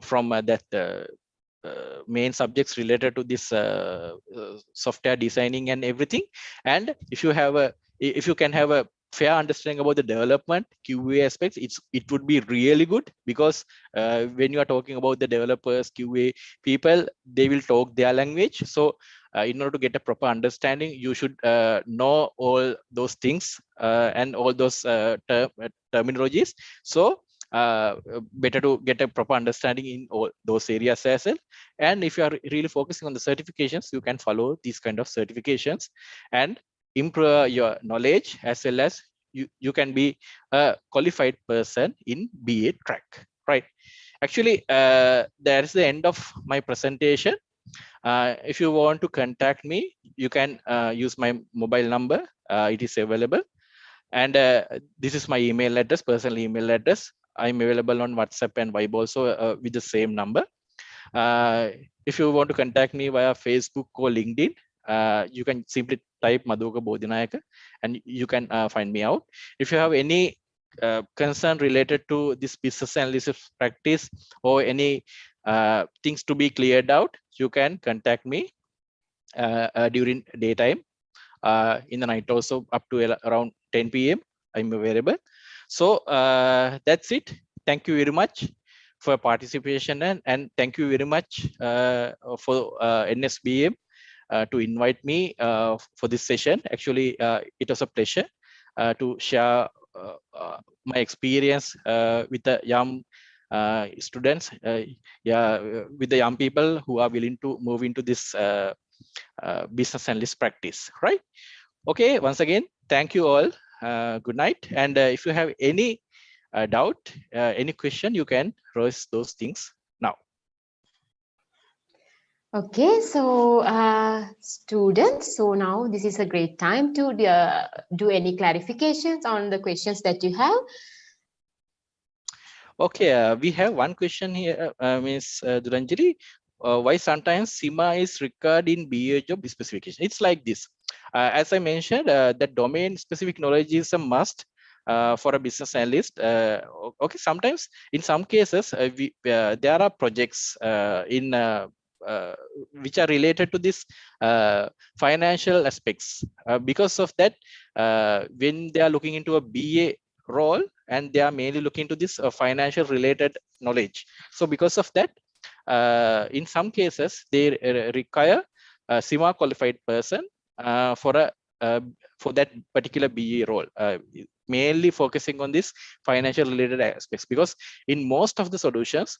from that main subjects related to this software designing and everything. And if you can have a fair understanding about the development QA aspects, it would be really good, because when you are talking about the developers, QA people, they will talk their language. So in order to get a proper understanding, you should know all those things and all those terminologies. So better to get a proper understanding in all those areas as well. And if you are really focusing on the certifications, you can follow these kind of certifications and improve your knowledge, as well as you can be a qualified person in BA track, right? Actually, that is the end of my presentation. If you want to contact me, you can use my mobile number. It is available. And this is my email address, personal email address. I'm available on WhatsApp and Vibe also with the same number. If you want to contact me via Facebook or LinkedIn, you can simply type Madhuka Bodhinayaka and you can find me out. If you have any concern related to this business analysis practice, or any things to be cleared out, you can contact me during daytime. In the night also, up to around 10 p.m. I'm available. So that's it. Thank you very much for participation, and thank you very much for NSBM to invite me for this session. Actually, it was a pleasure to share my experience with the young students, with the young people who are willing to move into this business analyst practice, right? Okay, once again, thank you all. Good night. And if you have any doubt, any question, you can raise those things now.
Okay, so students, so now this is a great time to do any clarifications on the questions that you have.
Okay, we have one question here, Ms. Duranjiri. Why sometimes SIMA is required in BA job specification? It's like this. As I mentioned, that domain specific knowledge is a must for a business analyst. Okay, sometimes in some cases, there are projects in which are related to this financial aspects. Because of that, when they are looking into a BA role, and they are mainly looking to this financial related knowledge. So because of that, in some cases, they require a SIMA qualified person for a for that particular BA role, mainly focusing on this financial related aspects, because in most of the solutions,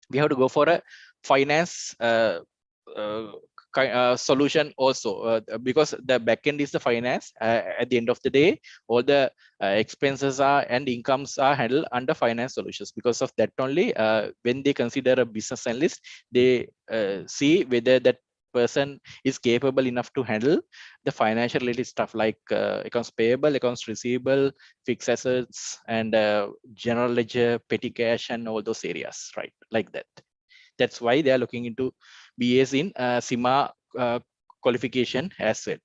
we have to go for a finance uh, solution also, because the backend is the finance. At the end of the day, all the expenses are and incomes are handled under finance solutions. Because of that only, when they consider a business analyst, they see whether that person is capable enough to handle the financial related stuff like accounts payable, accounts receivable, fixed assets, and general ledger, petty cash, and all those areas, right? Like that. That's why they are looking into BAs in SIMA qualification as well.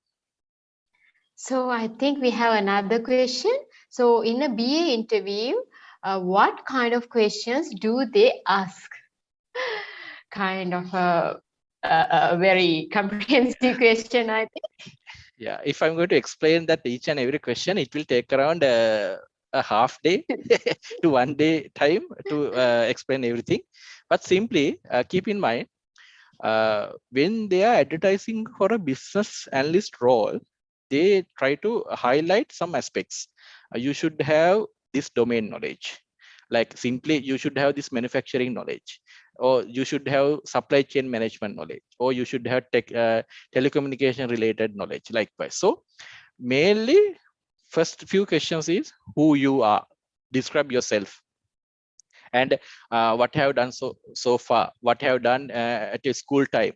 So I think we have another question. So in a BA interview, what kind of questions do they ask? Kind of a very comprehensive question, I think.
Yeah, if I'm going to explain that each and every question, it will take around a half day to 1 day time to explain everything. But simply keep in mind, when they are advertising for a business analyst role, they try to highlight some aspects. You should have this domain knowledge. Like simply, you should have this manufacturing knowledge, or you should have supply chain management knowledge, or you should have telecommunication related knowledge. Likewise, so mainly, first few questions is who you are. Describe yourself, and what have done so far, what have done at your school time,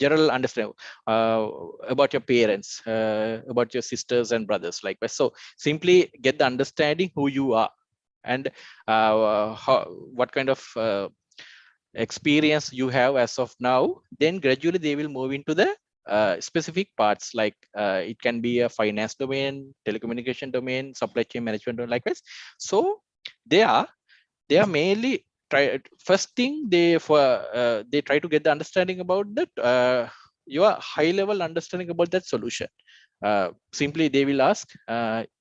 general understanding about your parents, about your sisters and brothers, like that. So simply get the understanding who you are, and what kind of experience you have as of now. Then gradually they will move into the specific parts, like it can be a finance domain, telecommunication domain, supply chain management domain, likewise. So they are mainly first thing they try to get the understanding about that, your high level understanding about that solution. Simply they will ask,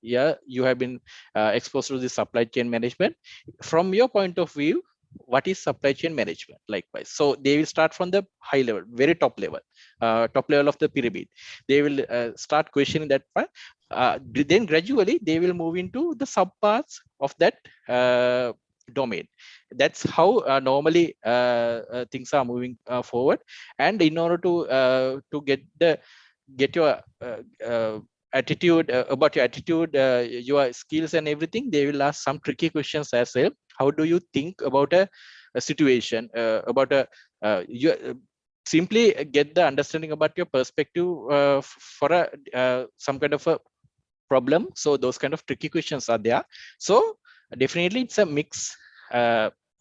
yeah, you have been exposed to the supply chain management. From your point of view, what is supply chain management? Likewise, so they will start from the high level, very top level of the pyramid. They will start questioning that part. Then gradually they will move into the subparts of that domain. That's how normally things are moving forward. And in order to get your attitude, about your attitude, your skills and everything, they will ask some tricky questions as well. How do you think about a situation, about a you simply get the understanding about your perspective for a some kind of a problem. So those kind of tricky questions are there. So definitely it's a mix,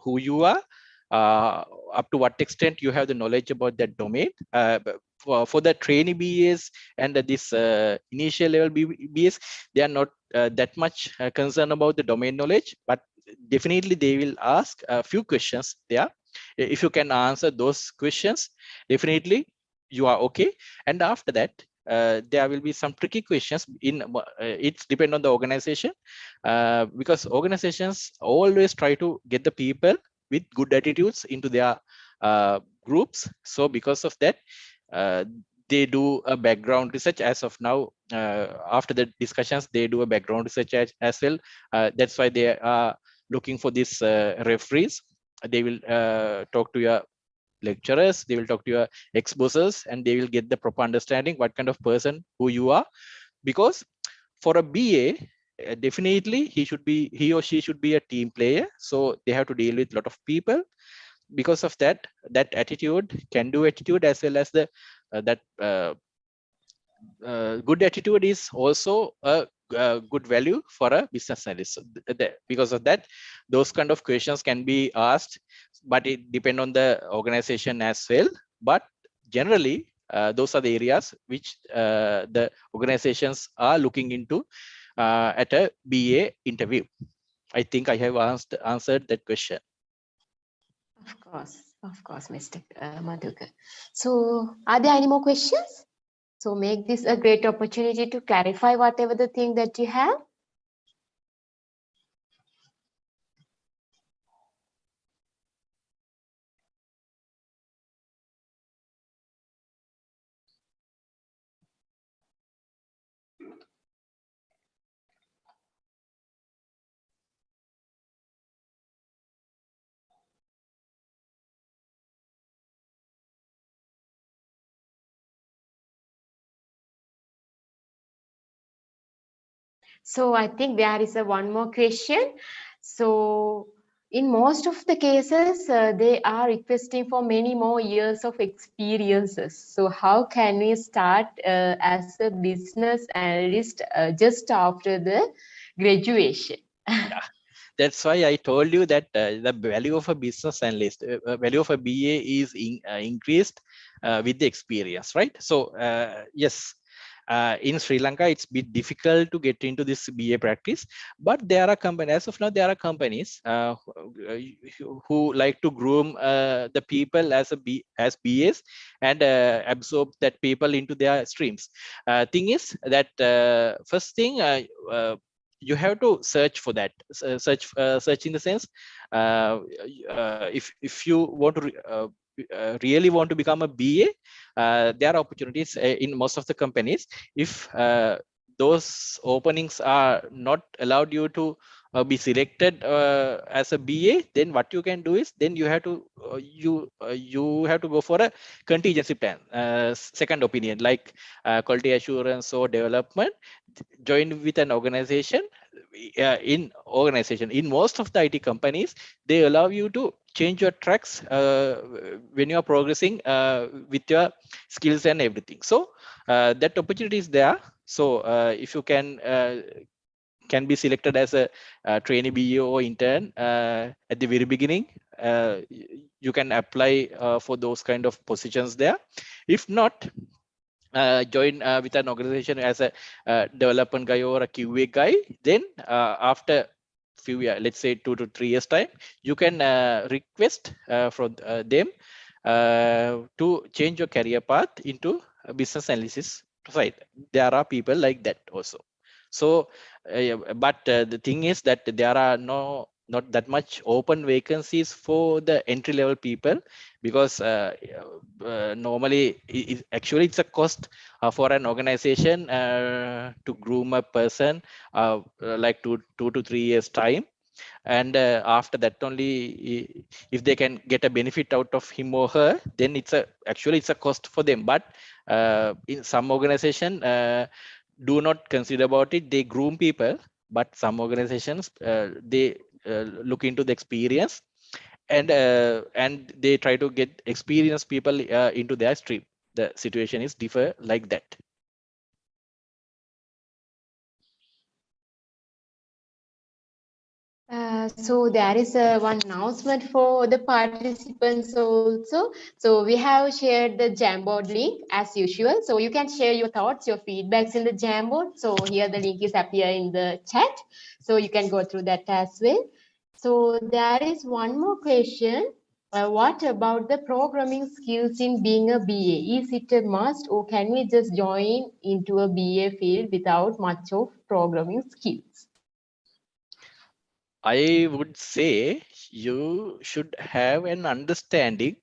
who you are, up to what extent you have the knowledge about that domain, for the trainee BAs and this initial level BAs, they are not that much concerned about the domain knowledge, but definitely they will ask a few questions there. If you can answer those questions, definitely you are okay. And after that, there will be some tricky questions in it's depend on the organization, because organizations always try to get the people with good attitudes into their groups. So because of that, uh, they do a background research as of now. After the discussions, they do a background research as well. That's why they are looking for these referees. They will talk to your lecturers, they will talk to your ex-bosses, and they will get the proper understanding what kind of person who you are. Because for a BA, definitely he or she should be a team player, so they have to deal with a lot of people. Because of that, that attitude, can do attitude, as well as the that good attitude is also a good value for a business analyst. So because of that, those kind of questions can be asked, but it depend on the organization as well. But generally, those are the areas which the organizations are looking into at a BA interview. I think I have answered that question.
Of course, Mr. Madhukar. So, are there any more questions? So, make this a great opportunity to clarify whatever the thing that you have. So, I think there is a one more question. So, in most of the cases, they are requesting for many more years of experiences. So, how can we start as a business analyst just after the graduation?
Yeah, that's why I told you that the value of a business analyst, value of a BA is increased with the experience, right? So yes, in Sri Lanka, it's a bit difficult to get into this BA practice, but there are companies, as of now, there are companies who like to groom the people as as BAs and absorb that people into their streams. Thing is that first thing, you have to search for that. Search in the sense, if you want to really want to become a BA, there are opportunities in most of the companies. If those openings are not allowed you to be selected as a BA, then what you can do is, then you have to you have to go for a contingency plan, second opinion, like quality assurance or development. Join with an organization. In most of the IT companies, they allow you to change your tracks when you are progressing with your skills and everything. So that opportunity is there. So if you can be selected as a trainee BA or intern at the very beginning, you can apply for those kind of positions there. If not, join with an organization as a development guy or a QA guy. Then after few years, let's say 2 to 3 years time, you can request from them to change your career path into a business analysis side. There are people like that also. So yeah, but the thing is that there are not that much open vacancies for the entry level people, because normally actually it's a cost for an organization to groom a person like 2 to 3 years time. And after that only, if they can get a benefit out of him or her, then it's a cost for them. But in some organization, do not consider about it, they groom people. But some organizations, they look into the experience, and they try to get experienced people into their stream. The situation is differ like that.
So there is one announcement for the participants also. So we have shared the Jamboard link as usual. So you can share your thoughts, your feedbacks in the Jamboard. So here the link is appear in the chat. So you can go through that as well. So there is one more question. What about the programming skills in being a BA? Is it a must or can we just join into a BA field without much of programming skills?
I would say you should have an understanding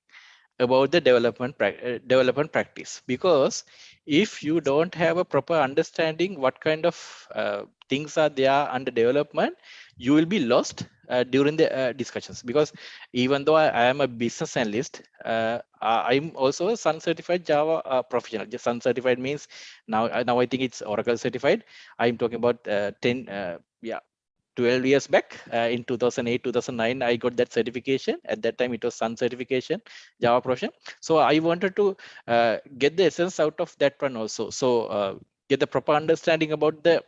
about the development practice, because if you don't have a proper understanding what kind of things are there under development, you will be lost during the discussions. Because even though I am a business analyst, I'm also a sun certified Java professional. Just sun certified means now I think it's Oracle certified. I'm talking about 10 yeah 12 years back, in 2008 2009 I got that certification. At that time it was sun certification Java profession. So I wanted to get the essence out of that one also. So get the proper understanding about the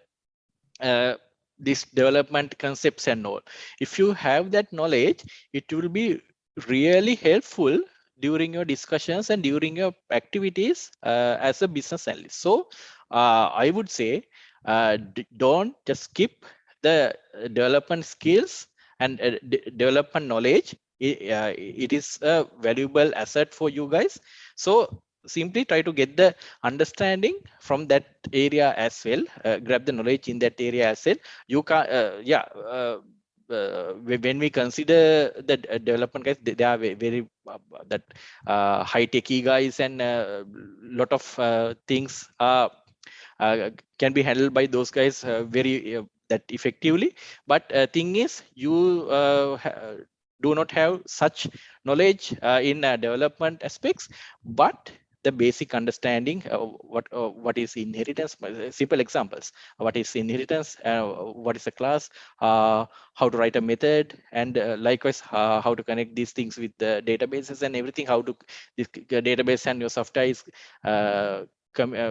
uh, these development concepts and all. If you have that knowledge, it will be really helpful during your discussions and during your activities as a business analyst. So I would say don't just skip the development skills and development knowledge. It is a valuable asset for you guys. So simply try to get the understanding from that area as well. Grab the knowledge in that area as well. You can when we consider the development guys, they are very that high techy guys, and lot of things can be handled by those guys very that effectively. But thing is, you do not have such knowledge in development aspects, but the basic understanding what is inheritance. Simple examples: what is inheritance, what is a class, how to write a method, and likewise how to connect these things with the databases and everything, how to this database and your software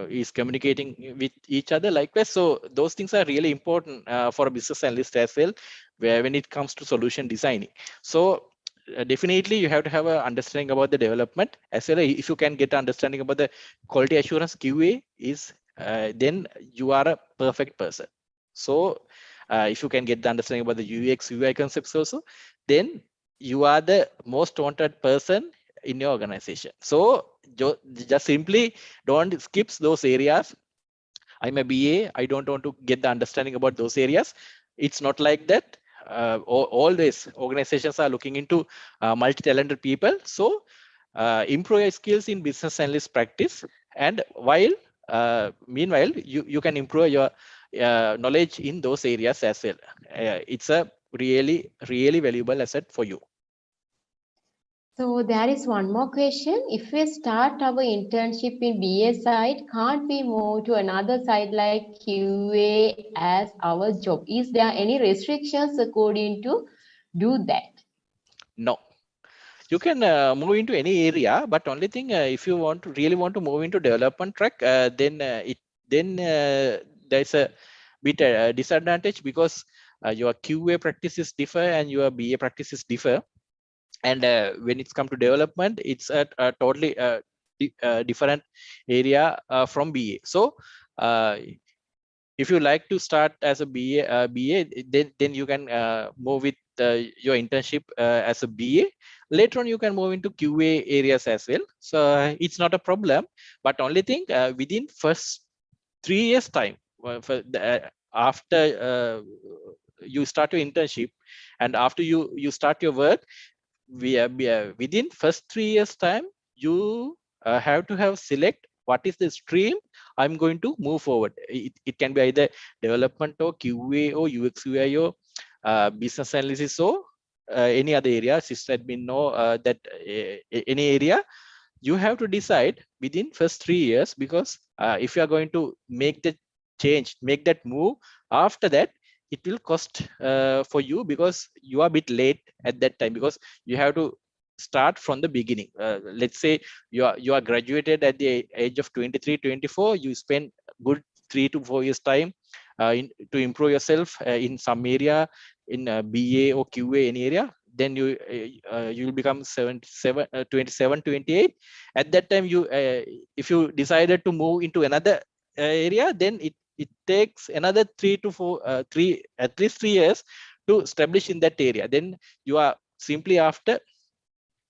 is communicating with each other likewise. So those things are really important for a business analyst as well, where when it comes to solution designing. So definitely you have to have an understanding about the development as well. If you can get understanding about the quality assurance QA is, then you are a perfect person. So if you can get the understanding about the UX UI concepts also, then you are the most wanted person in your organization. So just simply don't skip those areas. I'm a BA, I don't want to get the understanding about those areas. It's not like that. Always organizations are looking into multi-talented people. So improve your skills in business analyst practice, and while meanwhile you can improve your knowledge in those areas as well. It's a really valuable asset for you.
So there is one more question. If we start our internship in BA side, can't we move to another side like QA as our job? Is there any restrictions according to do that?
No, you can move into any area, but only thing, if you really want to move into development track, then there's a bit disadvantage, because your QA practices differ and your BA practices differ. And when it's come to development, it's a totally different area from BA. So if you like to start as a BA, then you can move with your internship as a BA. Later on, you can move into QA areas as well. So it's not a problem. But only thing, within first 3 years time, after you start your internship, and after you start your work, within first 3 years time, you have to have select what is the stream I'm going to move forward. It can be either development or QA or UX UI or business analysis or any other area, sysadmin or that any area. You have to decide within first 3 years, because if you are going to make the change, make that move after that, it will cost for you, because you are a bit late at that time, because you have to start from the beginning. Let's say you are graduated at the age of 23-24. You spend good 3 to 4 years time to improve yourself in some area, in BA or QA any area, then you will become 27 28. At that time, you if you decided to move into another area, then it takes another 3 at least 3 years to establish in that area. Then you are simply after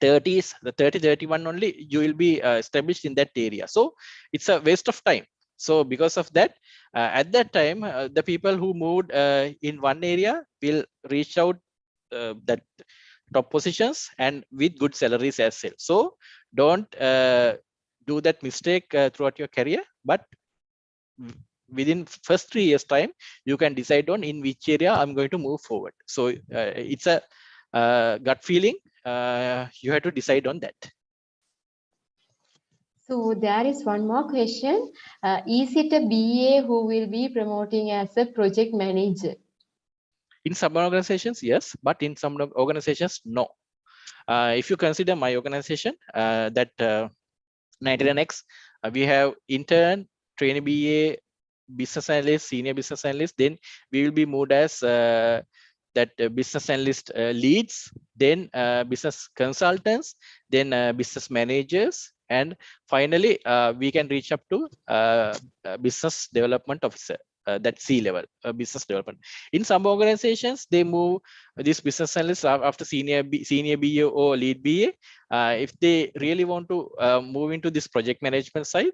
30s, the 30 31 only you will be established in that area. So it's a waste of time. So because of that, at that time, the people who moved in one area will reach out that top positions and with good salaries as well. So don't do that mistake throughout your career, but within first 3 years time, you can decide on in which area I'm going to move forward. So it's a gut feeling. You have to decide on that.
So there is one more question. Is it a BA who will be promoting as a project manager?
In some organizations, yes, but in some organizations, no. If you consider my organization, that 99X, we have intern, trainee BA, business analyst, senior business analyst. Then we will be moved as that business analyst leads, then business consultants, then business managers, and finally we can reach up to business development officer, that C level business development. In some organizations, they move this business analyst after senior BA or lead BA. If they really want to move into this project management side,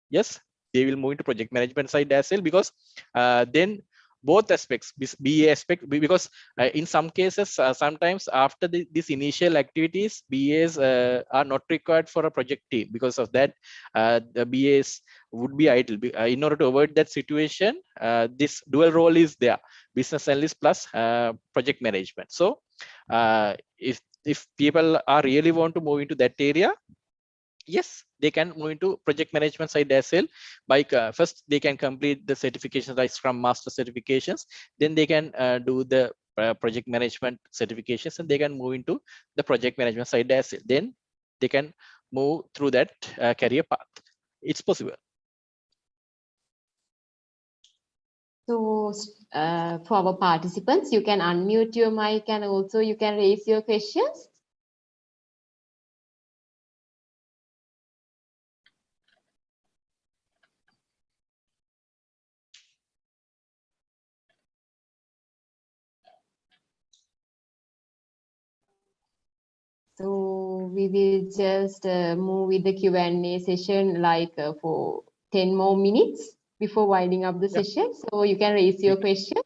yes, they will move into project management side as well, because then both aspects, this BA aspect, because in some cases, sometimes after these initial activities, BAs are not required for a project team. Because of that, the BAs would be idle. In order to avoid that situation, this dual role is there, business analyst plus project management. So if people are really want to move into that area, yes, they can move into project management side as well. By first they can complete the certifications like Scrum Master certifications, then they can do the project management certifications, and they can move into the project management side as well. Then they can move through that career path. It's possible.
So for our participants, you can unmute your mic and also you can raise your questions. So we will just move with the Q&A session like for 10 more minutes before winding up the
Yeah.
session. So you can raise your question.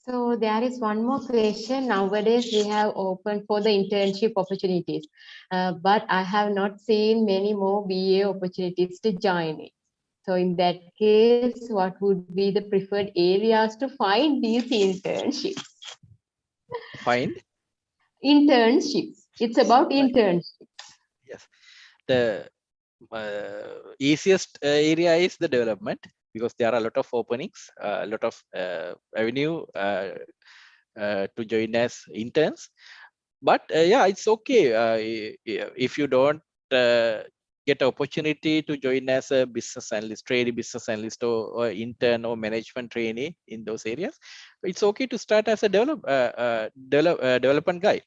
So there is one more question. Nowadays, we have opened for the internship opportunities, but I have not seen many more BA opportunities to join it. So in that case, what would be the preferred areas to find these internships?
Find
Internships. It's about internships.
yes, the easiest area is the development, because there are a lot of openings, a lot of avenue to join as interns. But yeah, it's okay if you don't get opportunity to join as a business analyst, trainee business analyst, or intern or management trainee in those areas. It's okay to start as a development guy,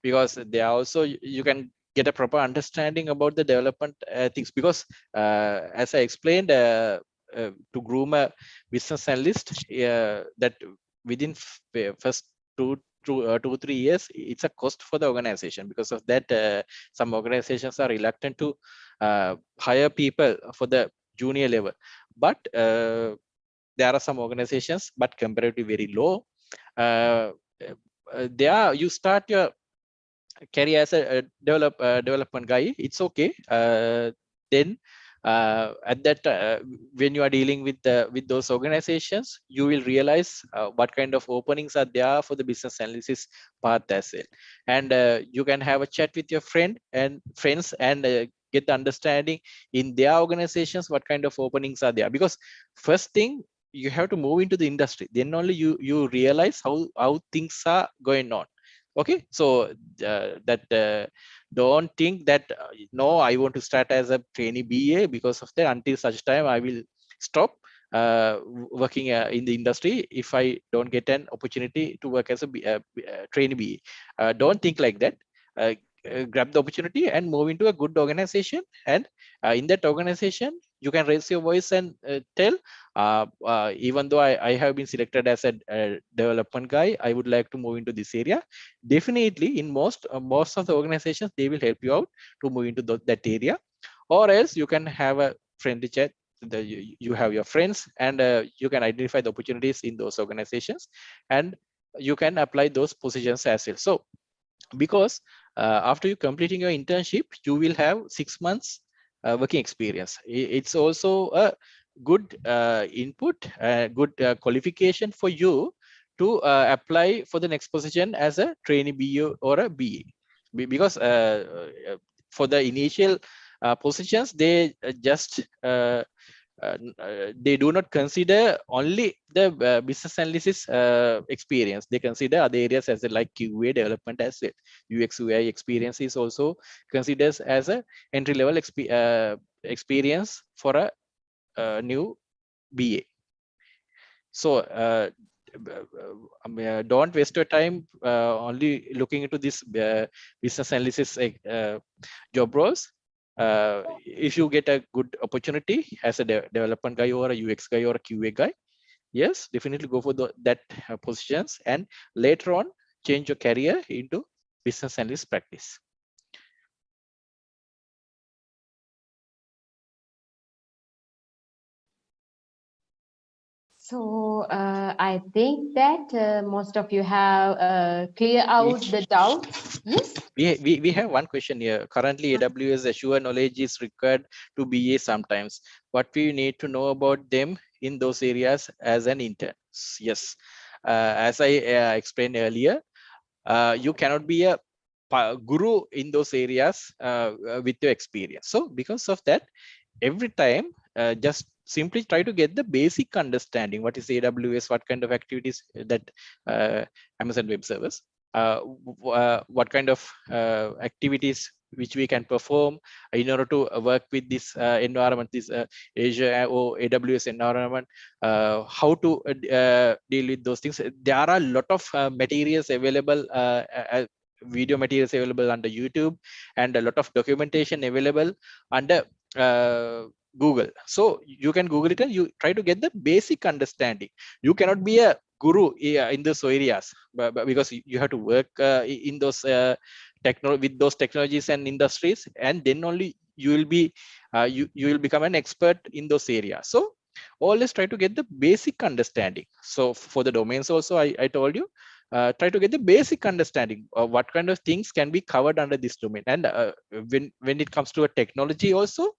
because they are also, you can get a proper understanding about the development things. Because as I explained, to groom a business analyst, that within first 2 3 years, it's a cost for the organization. Because of that, some organizations are reluctant to hire people for the junior level, but there are some organizations, but comparatively very low. There you start your career as a development guy, it's okay. Then at that when you are dealing with those organizations, you will realize what kind of openings are there for the business analysis path as well. And you can have a chat with your friends and get the understanding in their organizations what kind of openings are there, because first thing, you have to move into the industry, then only you realize how things are going on. Okay, so that don't think that no, I want to start as a trainee BA, because of that until such time I will stop working in the industry if I don't get an opportunity to work as a trainee BA. Don't think like that. uh, Grab the opportunity and move into a good organization, and in that organization you can raise your voice and tell, even though I have been selected as a development guy, I would like to move into this area. Definitely in most of the organizations, they will help you out to move into that area. Or else you can have a friendly chat. You have your friends, and you can identify the opportunities in those organizations, and you can apply those positions as well. So because after you completing your internship, you will have 6 months working experience. It's also a good input, good qualification for you to apply for the next position as a trainee BU or a BA. Because for the initial positions, they just they do not consider only the business analysis experience. They consider other areas as a, like QA development as well. UX UI experience is also considered as a entry level experience for a new BA. So don't waste your time only looking into this business analysis job roles. If you get a good opportunity as a development guy or a UX guy or a QA guy, yes, definitely go for that positions, and later on change your career into business analyst practice.
So I think that most of you have clear
We,
out the doubts. Yes.
we have one question here. Currently, AWS Azure knowledge is required to BA sometimes. What we need to know about them in those areas as an intern? Yes, as I explained earlier, you cannot be a guru in those areas with your experience. So because of that, every time just simply try to get the basic understanding. What is AWS? What kind of activities that Amazon Web Service? What kind of activities which we can perform in order to work with this environment, this Azure or AWS environment, how to deal with those things. There are a lot of materials available, video materials available under YouTube, and a lot of documentation available under Google. So you can Google it and you try to get the basic understanding. You cannot be a guru in those areas, because you have to work in those with those technologies and industries, and then only you will be you will become an expert in those areas. So always try to get the basic understanding. So for the domains also, I told you, try to get the basic understanding of what kind of things can be covered under this domain. And when it comes to a technology also,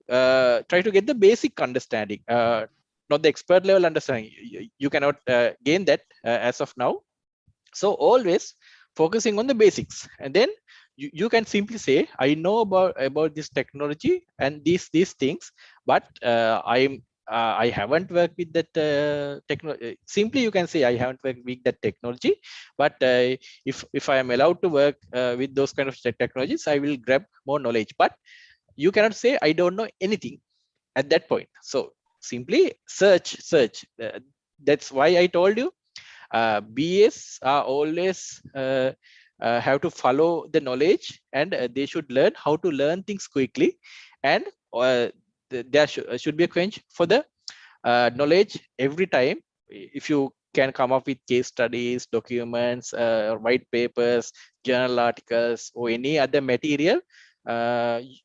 try to get the basic understanding, not the expert level understanding. You cannot gain that as of now. So always focusing on the basics, and then you can simply say, I know about this technology and these things, but I haven't worked with that technology. Simply you can say, I haven't worked with that technology, but if I am allowed to work with those kind of technologies, I will grab more knowledge. But you cannot say, I don't know anything at that point. So simply search. That's why I told you, BS are always have to follow the knowledge, and they should learn how to learn things quickly. And there should be a quench for the knowledge every time. If you can come up with case studies, documents, white papers, journal articles, or any other material,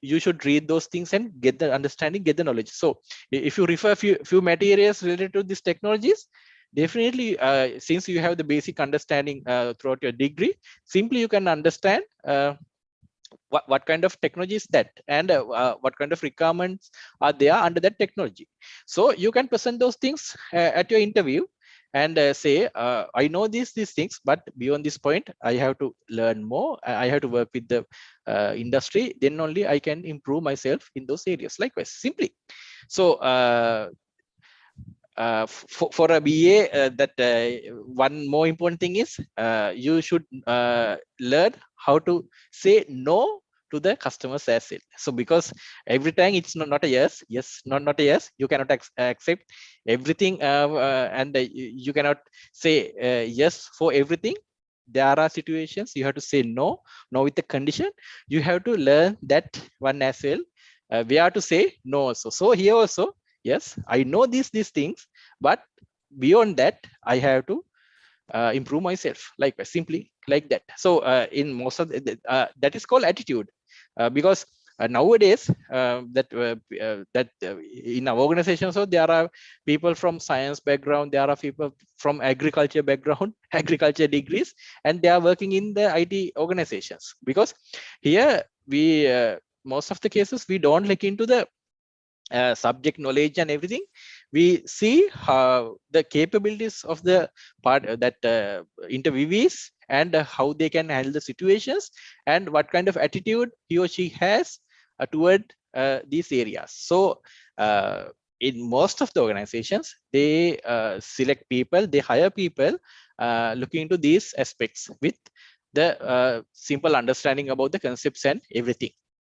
you should read those things and get the understanding, get the knowledge. So if you refer few materials related to these technologies, definitely since you have the basic understanding throughout your degree, simply you can understand what kind of technology is that, and what kind of requirements are there under that technology. So you can present those things at your interview and say, I know these things, but beyond this point I have to learn more. I have to work with the industry, then only I can improve myself in those areas. Likewise, simply. So for a BA, that one more important thing is you should learn how to say no to the customers as well. So because every time it's not a yes, not a yes, you cannot accept everything, and you cannot say yes for everything. There are situations you have to say no with the condition. You have to learn that one as well. We have to say no also. So here also, yes, I know these things, but beyond that I have to improve myself, like simply like that. So in most of that is called attitude, because nowadays in our organization, so there are people from science background, there are people from agriculture background, agriculture degrees, and they are working in the IT organizations. Because here we most of the cases we don't look into the subject knowledge and everything. We see how the capabilities of the part that interviewees, and how they can handle the situations, and what kind of attitude he or she has toward these areas. So in most of the organizations, they select people, they hire people looking into these aspects with the simple understanding about the concepts and everything.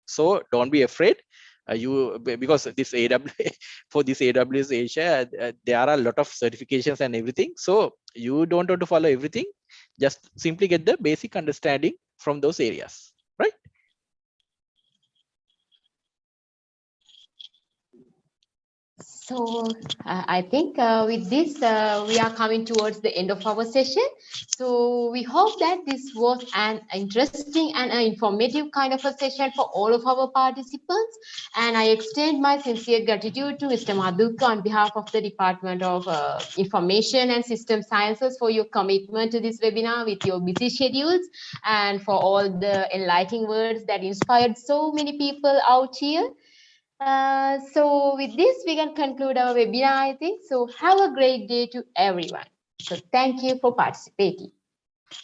So don't be afraid. Because this AWS, for this AWS Asia, there are a lot of certifications and everything. So you don't want to follow everything. Just simply get the basic understanding from those areas, right?
So I think with this, we are coming towards the end of our session. So we hope that this was an interesting and an informative kind of a session for all of our participants. And I extend my sincere gratitude to Mr. Madhukka on behalf of the Department of Information and System Sciences for your commitment to this webinar with your busy schedules, and for all the enlightening words that inspired so many people out here. So with this, we can conclude our webinar, I think. So have a great day to everyone. So thank you for participating.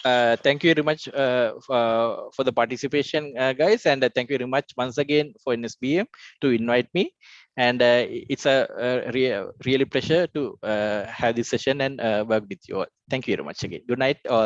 Thank you very much for the participation, guys, and thank you very much once again for NSBM to invite me. And it's a really pleasure to have this session and work with you all. Thank you very much again. Good night all.